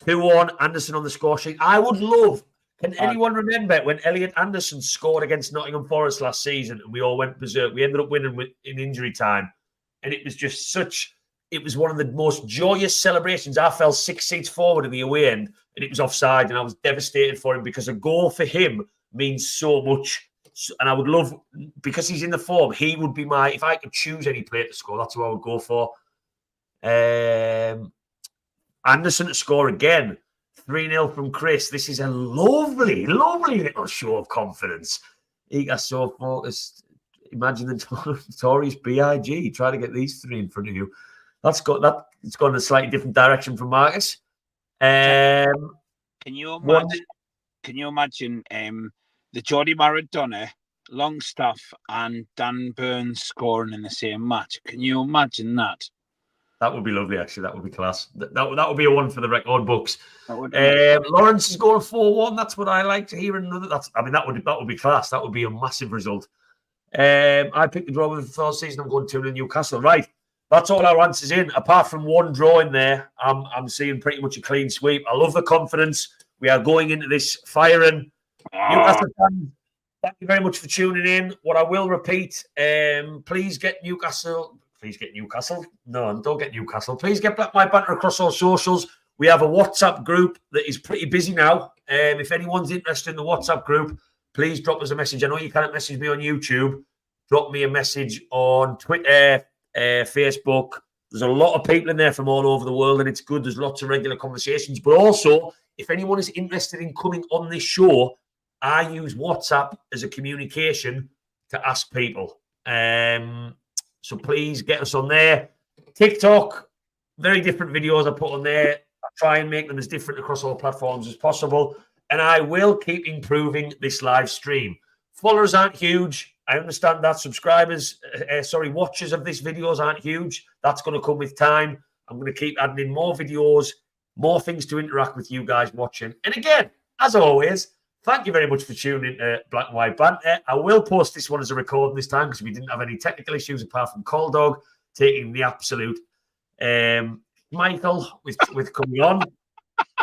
S4: 2-1. Anderson on the score sheet. I would love. Can anyone remember when Elliot Anderson scored against Nottingham Forest last season and we all went berserk? We ended up winning in injury time. And it was just such... It was one of the most joyous celebrations. I fell 6 seats forward in the away end and it was offside and I was devastated for him because a goal for him means so much. And I would love... Because he's in the form, he would be my... If I could choose any player to score, that's who I would go for. Anderson to score again. 3-0 from Chris. This is a lovely, lovely little show of confidence. He got so focused. Imagine the Tories BIG trying to get these three in front of you. It's gone in a slightly different direction from Marcus.
S5: Can you imagine the Jody Maradona, Longstaff, and Dan Burns scoring in the same match? Can you imagine that?
S4: That would be lovely, actually. That would be class. That would be a one for the record books. Lawrence is going 4-1. That's what I like to hear. That would be class. That would be a massive result. I picked the draw with the first season. I'm going 2-0 Newcastle. Right. That's all our answers in. Apart from one draw in there, I'm seeing pretty much a clean sweep. I love the confidence. We are going into this firing. Newcastle fans, thank you very much for tuning in. What I will repeat, please get Newcastle. No, don't get Newcastle. Please get Black White Banter across all socials. We have a WhatsApp group that is pretty busy now. If anyone's interested in the WhatsApp group, please drop us a message. I know you can't message me on YouTube. Drop me a message on Twitter, Facebook. There's a lot of people in there from all over the world, and it's good. There's lots of regular conversations. But also, if anyone is interested in coming on this show, I use WhatsApp as a communication to ask people. So please get us on there. TikTok, very different videos I put on there. I try and make them as different across all platforms as possible. And I will keep improving this live stream. Followers aren't huge. I understand that. Subscribers, watchers of this videos aren't huge. That's going to come with time. I'm going to keep adding in more videos, more things to interact with you guys watching. And again, as always, thank you very much for tuning in to Black and White Banter. I will post this one as a recording this time because we didn't have any technical issues apart from Call Dog taking the absolute Michael with coming on.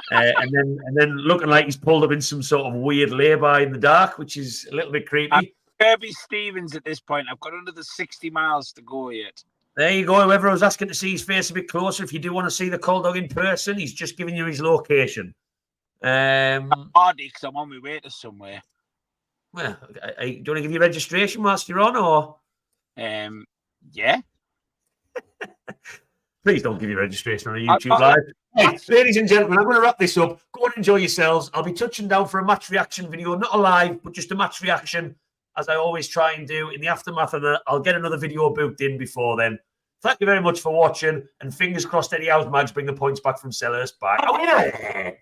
S4: And then looking like he's pulled up in some sort of weird lay-by in the dark, which is a little bit creepy.
S5: I'm Kirby Stevens at this point. I've got another 60 miles to go yet.
S4: There you go. Whoever was asking to see his face a bit closer, if you do want to see the Call Dog in person, he's just giving you his location.
S5: I'm hardy because I'm on my way to somewhere.
S4: Well, do you want to give your registration whilst you're on, or?
S5: Yeah.
S4: Please don't give your registration on a YouTube live. Hey, ladies and gentlemen, I'm going to wrap this up. Go and enjoy yourselves. I'll be touching down for a match reaction video, not a live, but just a match reaction, as I always try and do in the aftermath of that. I'll get another video booked in before then. Thank you very much for watching, and fingers crossed Eddie Howe's Mags bring the points back from Sellers. Bye.